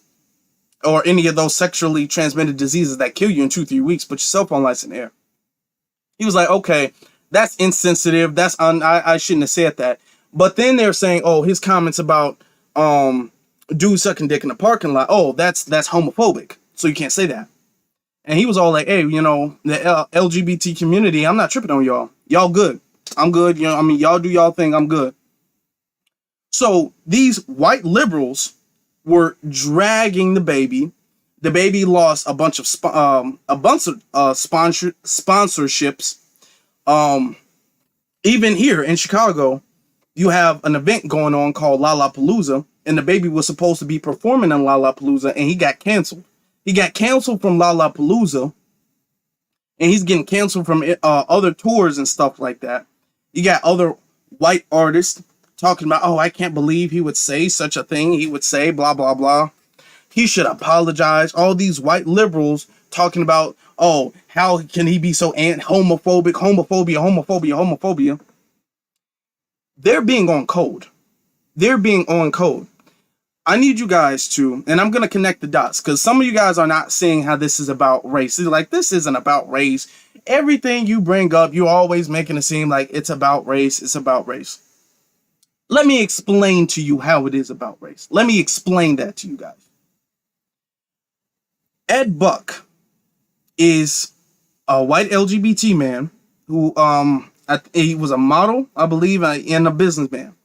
or any of those sexually transmitted diseases that kill you in 2-3 weeks, put your cell phone lights in the air. He was like, okay, that's insensitive. I shouldn't have said that. But then they're saying, oh, his comments about dude sucking dick in the parking lot, oh, that's homophobic, so you can't say that. And he was all like, hey, you know, the LGBT community, I'm not tripping on y'all. Y'all good. I'm good. You know, I mean, y'all do y'all thing. I'm good. So these white liberals were dragging Dababy. Dababy lost a bunch of sponsorships. Even here in Chicago, you have an event going on called Lollapalooza, and Dababy was supposed to be performing in Lollapalooza, and he got canceled. He got canceled from Lollapalooza, and he's getting canceled from other tours and stuff like that. You got other white artists talking about, oh, I can't believe he would say such a thing. He would say blah, blah, blah. He should apologize. All these white liberals talking about, oh, how can he be so homophobic, homophobia. They're being on code. They're being on code. I need you guys to, and I'm going to connect the dots, because some of you guys are not seeing how this is about race. It's like, this isn't about race. Everything you bring up, you're always making it seem like it's about race. It's about race. Let me explain to you how it is about race. Let me explain that to you guys. Ed Buck is a white LGBT man who, he was a model, I believe, and a businessman.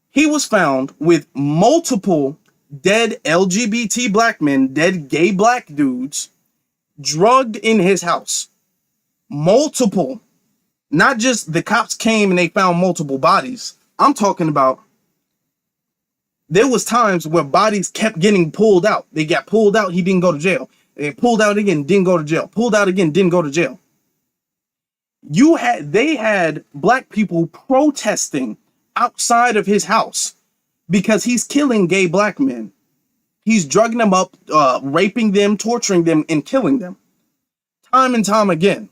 He was found with multiple dead LGBT black men, dead gay black dudes, drugged in his house. Multiple. Not just the cops came and they found multiple bodies. I'm talking about there was times where bodies kept getting pulled out. They got pulled out, he didn't go to jail. They pulled out again, didn't go to jail. Pulled out again, didn't go to jail. They had black people protesting outside of his house because he's killing gay black men. He's drugging them up, raping them, torturing them, and killing them. Time and time again.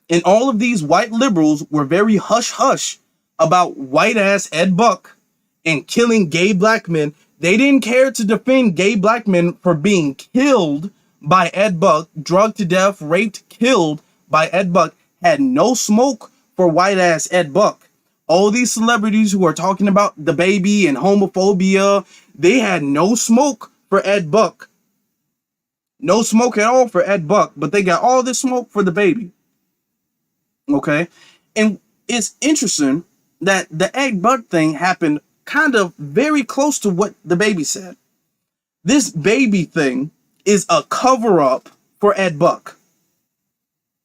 And all of these white liberals were very hush-hush about white-ass Ed Buck and killing gay black men. They didn't care to defend gay black men for being killed by Ed Buck, drugged to death, raped, killed by Ed Buck. Had no smoke for white-ass Ed Buck. All these celebrities who are talking about Dababy and homophobia, they had no smoke for Ed Buck. No smoke at all for Ed Buck, but they got all this smoke for Dababy. Okay? And it's interesting that the Ed Buck thing happened kind of very close to what Dababy said. This baby thing is a cover-up for Ed Buck.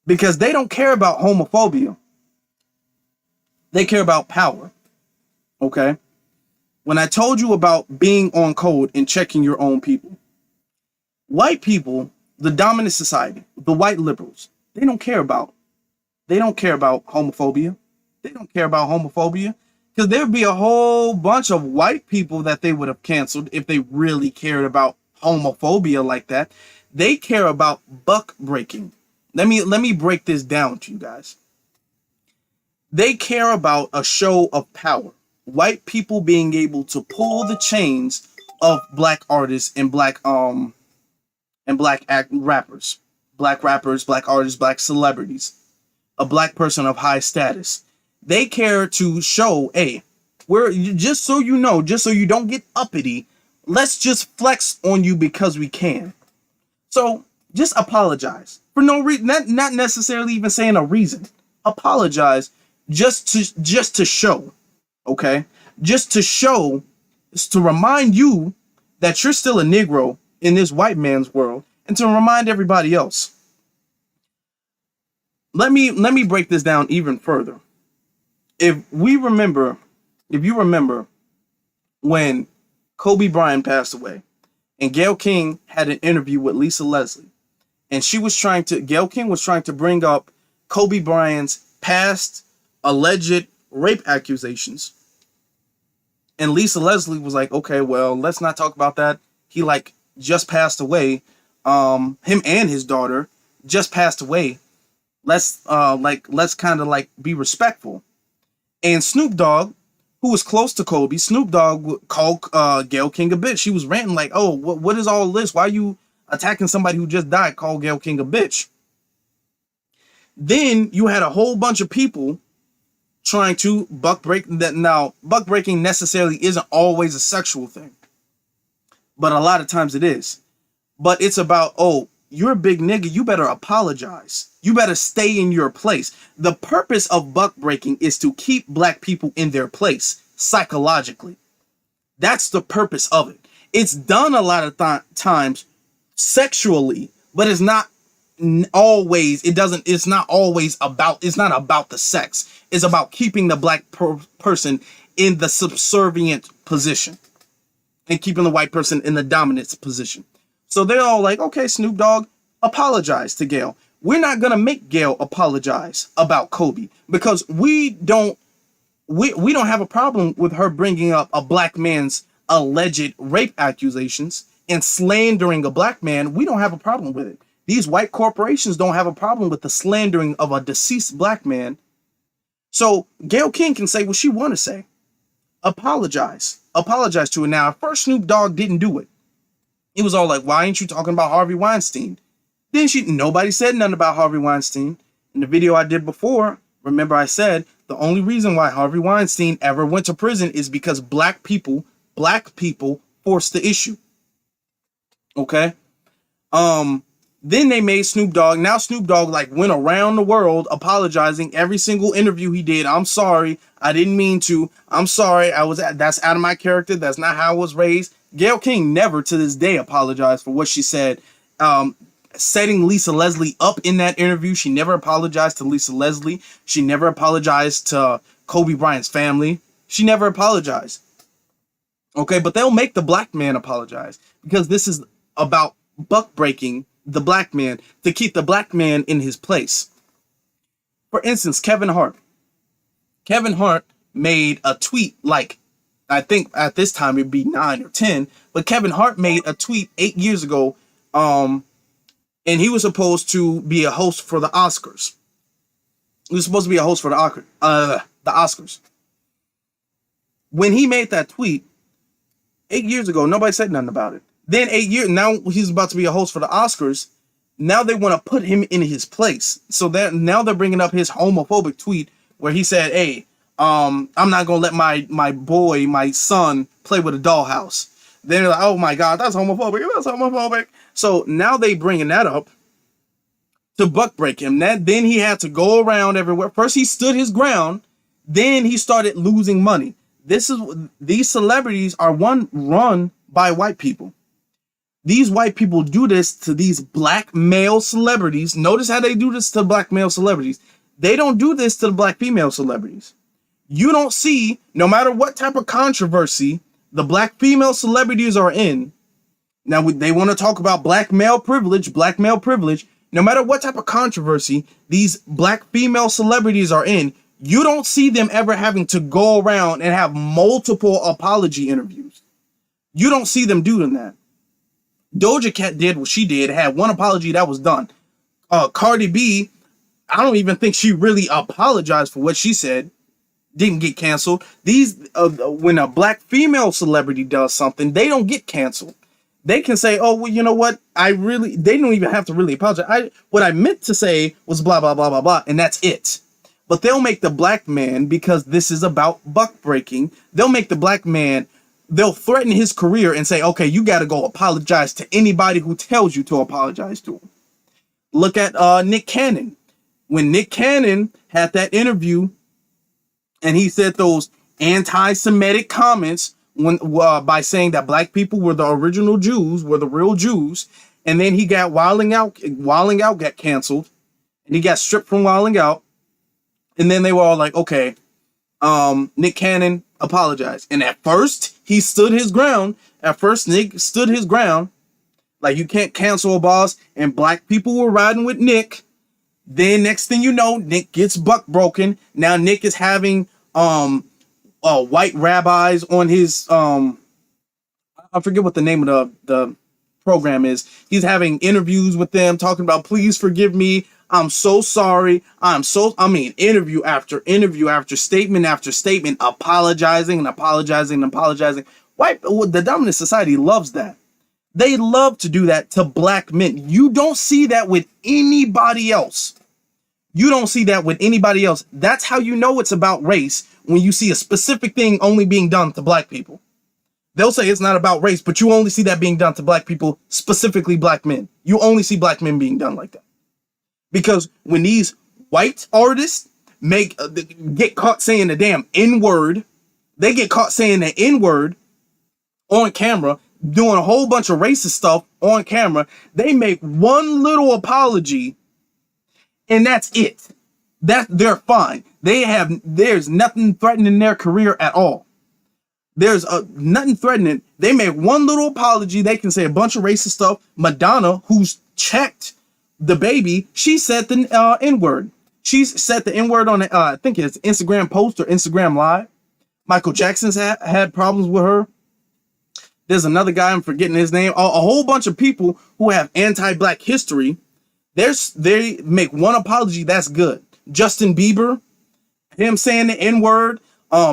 Because they don't care about homophobia. They care about power. Okay? When I told you about being on code and checking your own people, White people, the dominant society, the white liberals, they don't care about homophobia. They don't care about homophobia because there'd be a whole bunch of white people that they would have canceled if they really cared about homophobia like that. They care about buck breaking. Let me break this down to you guys. They care about a show of power. White people being able to pull the chains of black artists and black rappers, black artists, black celebrities, a black person of high status. They care to show, hey, we're just so you know, just so you don't get uppity, let's just flex on you because we can. So just apologize for no reason, not necessarily even saying a reason. Apologize just to show, okay? Just to show, to remind you that you're still a Negro in this white man's world, and to remind everybody else. Let me break this down even further. If you remember when Kobe Bryant passed away, and Gayle King had an interview with Lisa Leslie, and Gayle King was trying to bring up Kobe Bryant's past alleged rape accusations. And Lisa Leslie was like, okay, well, let's not talk about that. He just passed away. Him and his daughter just passed away. Let's kind of be respectful. And Snoop Dogg, who was close to Kobe, Snoop Dogg called Gayle King a bitch. He was ranting like, oh, what is all this? Why are you attacking somebody who just died? Call Gayle King a bitch. Then you had a whole bunch of people trying to buck break that. Now, buck breaking necessarily isn't always a sexual thing, but a lot of times it is. But it's about, oh, you're a big nigga, you better apologize. You better stay in your place. The purpose of buck breaking is to keep black people in their place psychologically. That's the purpose of it. It's done a lot of times sexually, but it's not always. It's not about the sex. It's about keeping the black person in the subservient position and keeping the white person in the dominant position. So they're all like, okay, Snoop Dogg, apologize to Gayle. We're not going to make Gayle apologize about Kobe because we don't have a problem with her bringing up a black man's alleged rape accusations and slandering a black man. We don't have a problem with it. These white corporations don't have a problem with the slandering of a deceased black man. So Gayle King can say what she want to say. Apologize to it. Now, at first Snoop Dogg didn't do it. It was all like, why ain't you talking about Harvey Weinstein? Then nobody said nothing about Harvey Weinstein. In the video I did before, remember I said the only reason why Harvey Weinstein ever went to prison is because black people forced the issue. Okay? Then they made Snoop Dogg. Now Snoop Dogg went around the world apologizing every single interview he did. I'm sorry. I didn't mean to. I'm sorry. That's out of my character. That's not how I was raised. Gayle King never to this day apologized for what she said. Setting Lisa Leslie up in that interview. She never apologized to Lisa Leslie. She never apologized to Kobe Bryant's family. She never apologized. Okay, but they'll make the black man apologize because this is about buck breaking the black man to keep the black man in his place. For instance, Kevin Hart. Kevin Hart made a tweet I think at this time it'd be 9 or 10, but Kevin Hart made a tweet 8 years ago, and he was supposed to be a host for the Oscars. He was supposed to be a host for the Oscars. When he made that tweet 8 years ago, nobody said nothing about it. Then 8 years, now he's about to be a host for the Oscars. Now they want to put him in his place. So now they're bringing up his homophobic tweet where he said, hey, I'm not going to let my son play with a dollhouse. Then they're like, oh my God, that's homophobic. So now they bringing that up to buck break him. Then he had to go around everywhere. First he stood his ground. Then he started losing money. These celebrities are run by white people. These white people do this to these black male celebrities. Notice how they do this to black male celebrities. They don't do this to the black female celebrities. You don't see, no matter what type of controversy the black female celebrities are in, Now they want to talk about black male privilege, black male privilege. No matter what type of controversy these black female celebrities are in, you don't see them ever having to go around and have multiple apology interviews. You don't see them doing that. Doja Cat did what she did, had one apology, that was done. Cardi B, I don't even think she really apologized for what she said. Didn't get canceled. These when a black female celebrity does something, they don't get canceled. They can say, "Oh, well, you know what? They don't even have to really apologize. What I meant to say was blah blah blah blah blah," and that's it. But they'll make the black man, because this is about buck breaking. They'll make the black man. They'll threaten his career and say, "Okay, you got to go apologize to anybody who tells you to apologize to him." Look at Nick Cannon. When Nick Cannon had that interview and he said those anti-Semitic comments by saying that black people were the original Jews, were the real Jews, and then he got Wilding Out got canceled, and he got stripped from Wilding Out, and then they were all like, okay, Nick Cannon apologized. And at first, he stood his ground. At first, Nick stood his ground. Like, you can't cancel a boss, and black people were riding with Nick. Then next thing you know, Nick gets buck broken. Now Nick is having white rabbis on his I forget what the name of the program is. He's having interviews with them talking about, please forgive me. I'm so sorry. Interview after interview after statement after statement, apologizing and apologizing and apologizing. The dominant society loves that. They love to do that to black men. You don't see that with anybody else. You don't see that with anybody else. That's how you know it's about race, when you see a specific thing only being done to black people. They'll say it's not about race, but you only see that being done to black people, specifically black men. You only see black men being done like that. Because when these white artists get caught saying the damn N-word, they get caught saying the N-word on camera, doing a whole bunch of racist stuff on camera, they make one little apology, and that's it. They're fine. There's nothing threatening their career at all. There's nothing threatening. They make one little apology. They can say a bunch of racist stuff. Madonna, who's checked Dababy, she said the N-word. She's said the N-word on I think it's Instagram post or Instagram Live. Michael Jackson's had problems with her. There's another guy, I'm forgetting his name. A whole bunch of people who have anti-black history. They make one apology, that's good. Justin Bieber, him saying the N-word,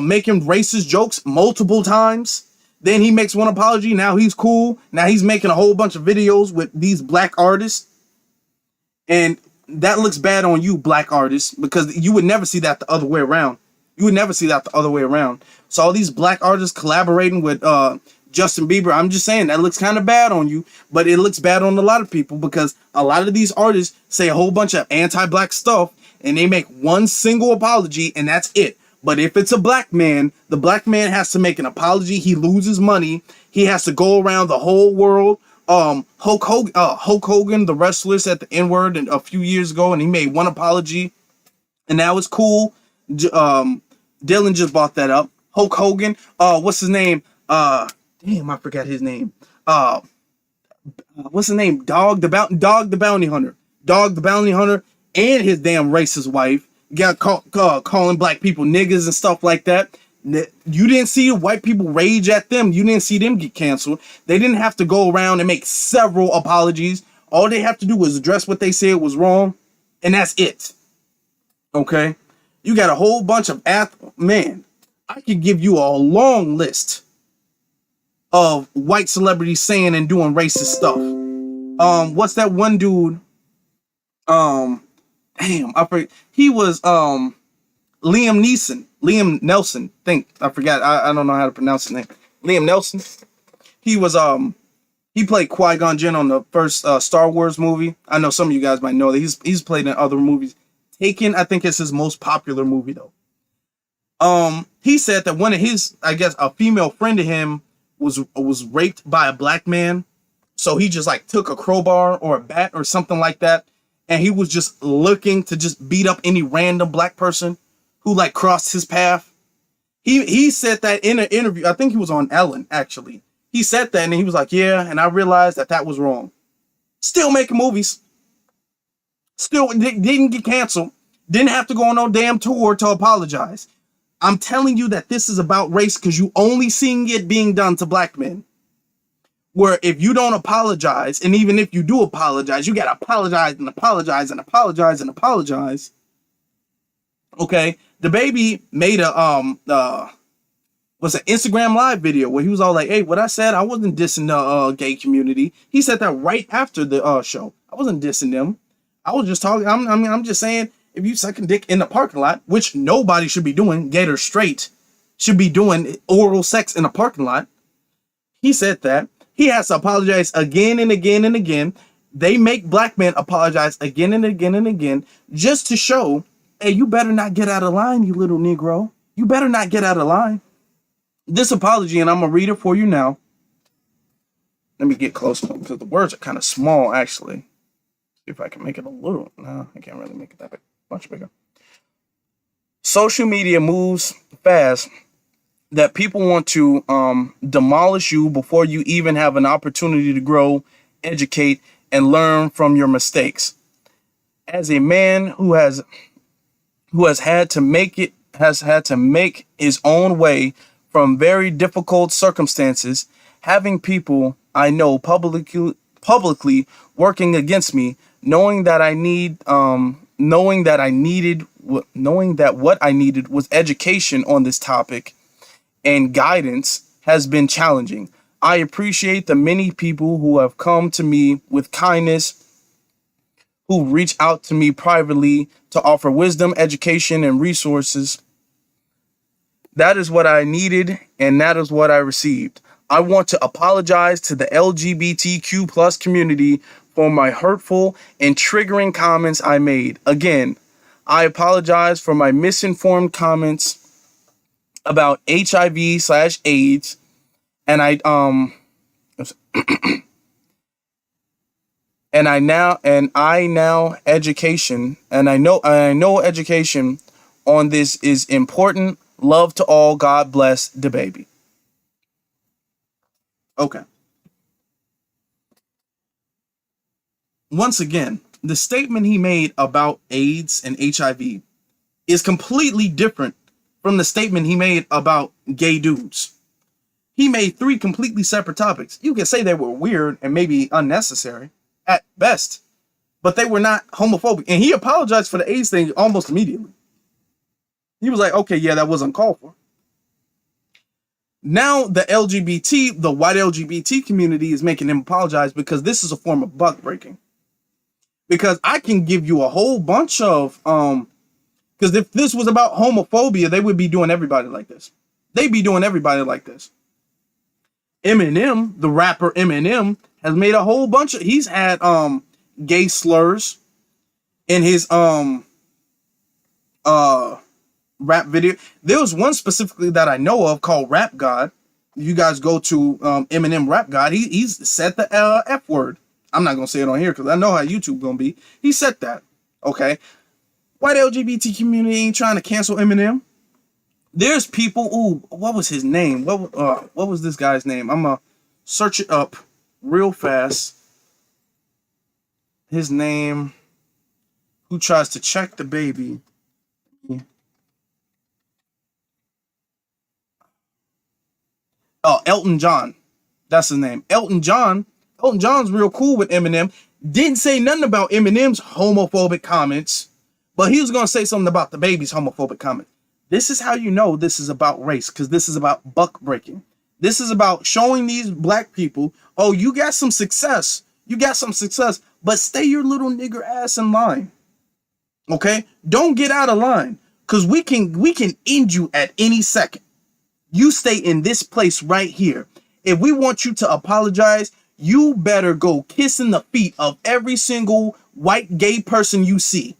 making racist jokes multiple times. Then he makes one apology, now he's cool. Now he's making a whole bunch of videos with these black artists. And that looks bad on you, black artists, because you would never see that the other way around. You would never see that the other way around. So all these black artists collaborating with Justin Bieber, I'm just saying that looks kind of bad on you, but it looks bad on a lot of people, because a lot of these artists say a whole bunch of anti-black stuff and they make one single apology and that's it. But if it's a black man, the black man has to make an apology. He loses money. He has to go around the whole world. Hulk Hogan, the wrestler, said the N-word a few years ago, and he made one apology, and now it's cool. Dylan just brought that up. Hulk Hogan, what's his name? Damn, I forgot his name. What's his name? Dog the Bounty Hunter. Dog the Bounty Hunter and his damn racist wife got caught calling black people niggas and stuff like that. You didn't see white people rage at them. You didn't see them get canceled. They didn't have to go around and make several apologies. All they have to do was address what they said was wrong, and that's it. Okay? You got a whole bunch of man, I could give you a long list of white celebrities saying and doing racist stuff. What's that one dude? Damn, I forget. He was Liam Nelson. I forgot. I don't know how to pronounce his name. Liam Nelson. He was he played Qui-Gon Jinn on the first Star Wars movie. I know some of you guys might know that he's played in other movies. Taken, I think, is his most popular movie though. He said that one of his, I guess, a female friend of him was raped by a black man. So he just like took a crowbar or a bat or something like that, and he was just looking to just beat up any random black person who like crossed his path. He said that in an interview. I think he was on Ellen, actually. He said that and he was like, yeah, and I realized that was wrong. Still making movies. Still didn't get canceled. Didn't have to go on no damn tour to apologize. I'm telling you that this is about race because you only seeing it being done to black men. Where if you don't apologize, and even if you do apologize, you gotta apologize and apologize and apologize and apologize. Okay, Dababy made a was an Instagram live video where he was all like, "Hey, what I said, I wasn't dissing the gay community." He said that right after the show. I wasn't dissing them. I was just talking. I'm just saying, if you sucking dick in the parking lot, which nobody should be doing, gay or straight, should be doing oral sex in a parking lot. He said that. He has to apologize again and again and again. They make black men apologize again and again and again just to show, hey, you better not get out of line, you little Negro. You better not get out of line. This apology, and I'm going to read it for you now. Let me get close to it because the words are kind of small, actually. See if I can make it a little. No, I can't really make it that big. Much bigger. Social media moves fast that people want to demolish you before you even have an opportunity to grow, educate, and learn from your mistakes. As a man who has had to make his own way from very difficult circumstances, having people I know publicly working against me, knowing that what I needed was education on this topic and guidance has been challenging. I appreciate the many people who have come to me with kindness, who reach out to me privately to offer wisdom, education, and resources. That is what I needed, and that is what I received. I want to apologize to the LGBTQ plus community for my hurtful and triggering comments I made. Again, I apologize for my misinformed comments about HIV/AIDS, and I know education on this is important. Love to all. God bless Dababy. Okay. Once again, the statement he made about AIDS and HIV is completely different from the statement he made about gay dudes. He made 3 completely separate topics. You can say they were weird and maybe unnecessary at best, but they were not homophobic. And he apologized for the AIDS thing almost immediately. He was like, okay, yeah, that was uncalled for. Now the white LGBT community is making him apologize because this is a form of buck-breaking. Because I can give you a whole bunch of, because if this was about homophobia, they would be doing everybody like this. They'd be doing everybody like this. Eminem, the rapper Eminem, has made a whole bunch of, he's had gay slurs in his rap video. There was one specifically that I know of called Rap God. If you guys go to Eminem Rap God, he's said the F word. I'm not gonna say it on here because I know how YouTube gonna be. He said that. Okay. White LGBT community ain't trying to cancel Eminem. There's people. Ooh, what was his name? What was this guy's name? I'm gonna search it up real fast. His name. Who tries to check the baby? Oh, Elton John. That's his name. Elton John. Elton John's real cool with Eminem. Didn't say nothing about Eminem's homophobic comments, but he was going to say something about the baby's homophobic comment. This is how you know this is about race, because this is about buck breaking. This is about showing these black people, oh, you got some success. You got some success, but stay your little nigger ass in line. Okay? Don't get out of line, because we can end you at any second. You stay in this place right here. If we want you to apologize, you better go kissing the feet of every single white gay person you see.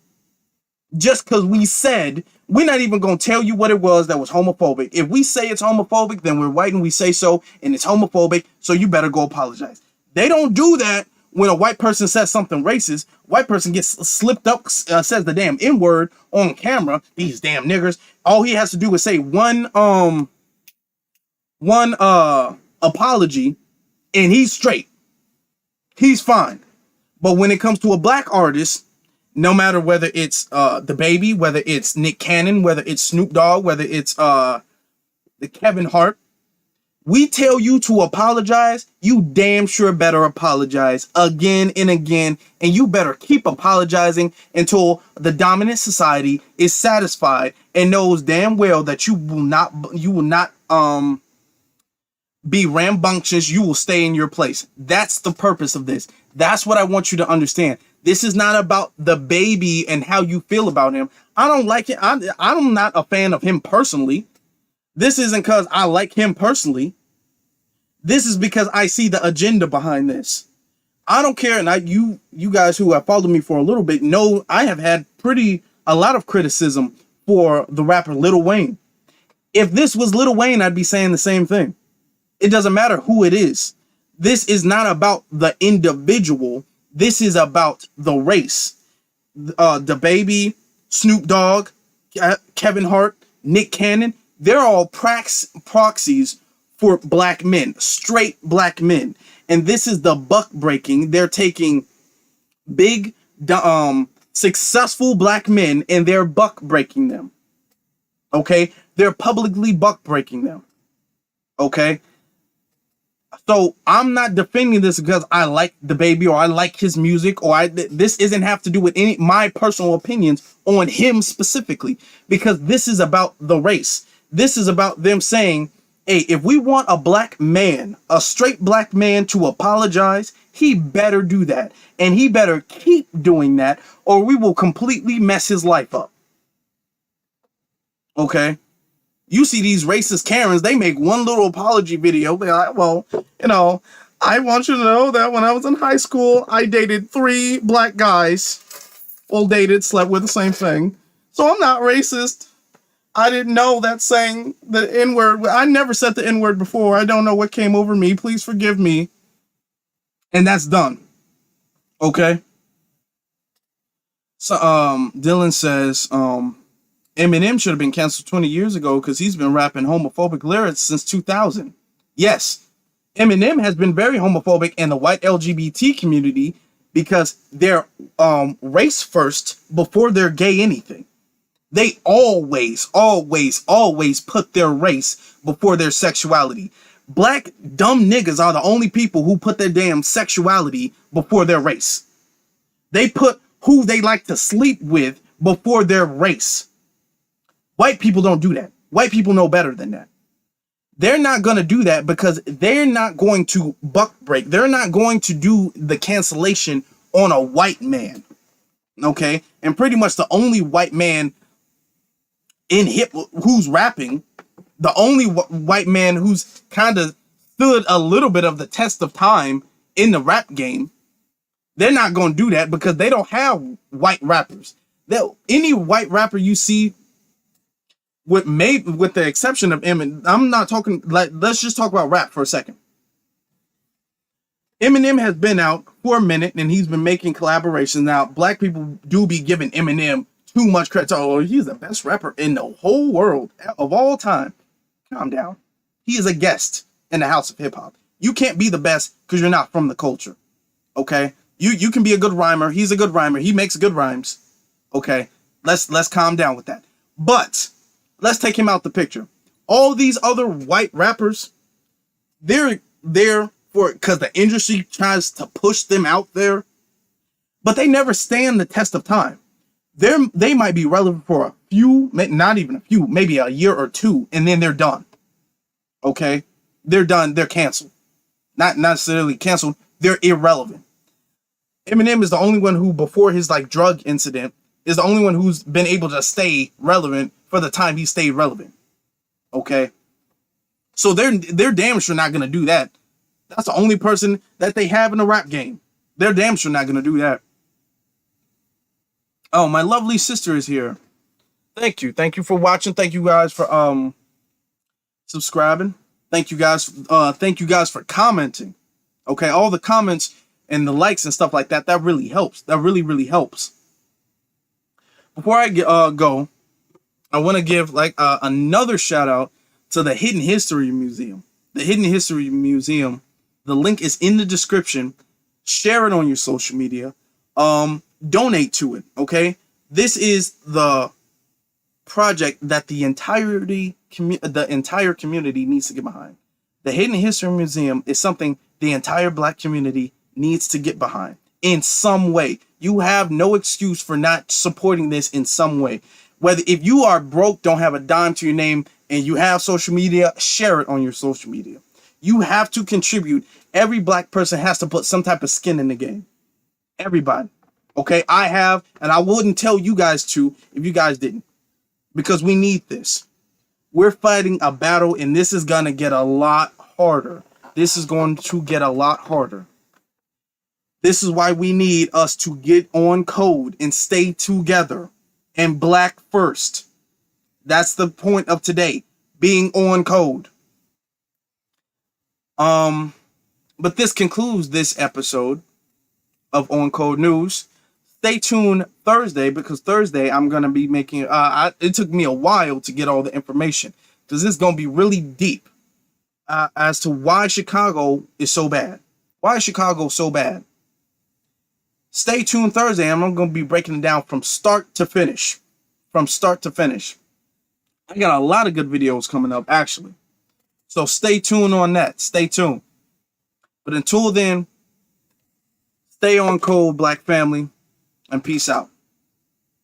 Just because we said, we're not even going to tell you what it was that was homophobic. If we say it's homophobic, then we're white and we say so, and it's homophobic, so you better go apologize. They don't do that when a white person says something racist. White person gets slipped up, says the damn N-word on camera. These damn niggers. All he has to do is say one apology, and he's straight. He's fine. But when it comes to a black artist, no matter whether it's Dababy, whether it's Nick Cannon, whether it's Snoop Dogg, whether it's the Kevin Hart, we tell you to apologize, you damn sure better apologize again and again, and you better keep apologizing until the dominant society is satisfied and knows damn well that you will not be rambunctious. You will stay in your place. That's the purpose of this. That's what I want you to understand. This is not about Dababy and how you feel about him. I don't like it. I'm not a fan of him personally. This isn't because I like him personally. This is because I see the agenda behind this. I don't care. And you guys who have followed me for a little bit know I have had a lot of criticism for the rapper Lil Wayne. If this was Lil Wayne, I'd be saying the same thing. It doesn't matter who it is. This is not about the individual. This is about the race. Dababy, Snoop Dogg, Kevin Hart, Nick Cannon, they're all proxies for black men, straight black men. And this is the buck breaking. They're taking big, successful black men and they're buck breaking them. Okay? They're publicly buck breaking them. Okay? So I'm not defending this because I like Dababy or I like his music or this isn't have to do with any my personal opinions on him specifically, because this is about the race. This is about them saying, hey, if we want a black man, a straight black man to apologize, he better do that. And he better keep doing that or we will completely mess his life up. Okay? You see these racist Karens, they make one little apology video. They're like, well, I want you to know that when I was in high school, I dated 3 black guys. Well, slept with the same thing. So I'm not racist. I didn't know that saying the N-word. I never said the N-word before. I don't know what came over me. Please forgive me. And that's done. Okay? So, Dylan says, Eminem should have been canceled 20 years ago because he's been rapping homophobic lyrics since 2000. Yes, Eminem has been very homophobic in the white LGBT community because they're race first before they're gay anything. They always put their race before their sexuality. Black dumb niggas are the only people who put their damn sexuality before their race. They put who they like to sleep with before their race. White people don't do that. White people know better than that. They're not going to do that because they're not going to buck break. They're not going to do the cancellation on a white man. Okay? And pretty much the only white man in hip who's rapping, the only white man who's kind of stood a little bit of the test of time in the rap game, they're not going to do that because they don't have white rappers. Any white rapper you see, with the exception of Eminem, I'm not talking like, let's just talk about rap for a second. Eminem has been out for a minute and he's been making collaborations. Now, black people do be giving Eminem too much credit. Oh, he's the best rapper in the whole world of all time. Calm down. He is a guest in the house of hip hop. You can't be the best because you're not from the culture. Okay? You can be a good rhymer. He's a good rhymer. He makes good rhymes. Okay? Let's calm down with that. But let's take him out the picture. All these other white rappers, they're there for because the industry tries to push them out there, but they never stand the test of time. They might be relevant for a few, not even a few, maybe a year or two, and then they're done. Okay? They're done. They're canceled. Not necessarily canceled. They're irrelevant. Eminem is the only one who, before his drug incident, is the only one who's been able to stay relevant for the time he stayed relevant. Okay? So they're damn sure not going to do that. That's the only person that they have in the rap game. They're damn sure not going to do that. Oh, my lovely sister is here. Thank you. Thank you for watching. Thank you guys for subscribing. Thank you guys for commenting. Okay, all the comments and the likes and stuff like that, that really helps. That really, really helps. Before I go, I want to give another shout out to the Hidden History Museum. The Hidden History Museum The link is in the description. Share it on your social media. Donate to it. Okay. This is the project that the entire community needs to get behind. The Hidden History Museum is something the entire Black community needs to get behind in some way. You have no excuse for not supporting this in some way. Whether if you are broke, don't have a dime to your name, and you have social media, share it on your social media. You have to contribute. Every Black person has to put some type of skin in the game. Everybody. Okay, I have, and I wouldn't tell you guys to if you guys didn't. Because we need this. We're fighting a battle, and this is going to get a lot harder. This is going to get a lot harder. This is why we need us to get on code and stay together and Black first. That's the point of today, being on code. But this concludes this episode of On Code News. Stay tuned Thursday, because Thursday I'm going to be making, it took me a while to get all the information, because this is going to be really deep as to why Chicago is so bad. Why is Chicago so bad? Stay tuned Thursday. I'm going to be breaking it down from start to finish. From start to finish. I got a lot of good videos coming up, actually. So stay tuned on that. Stay tuned. But until then, stay on code, Black family, and peace out.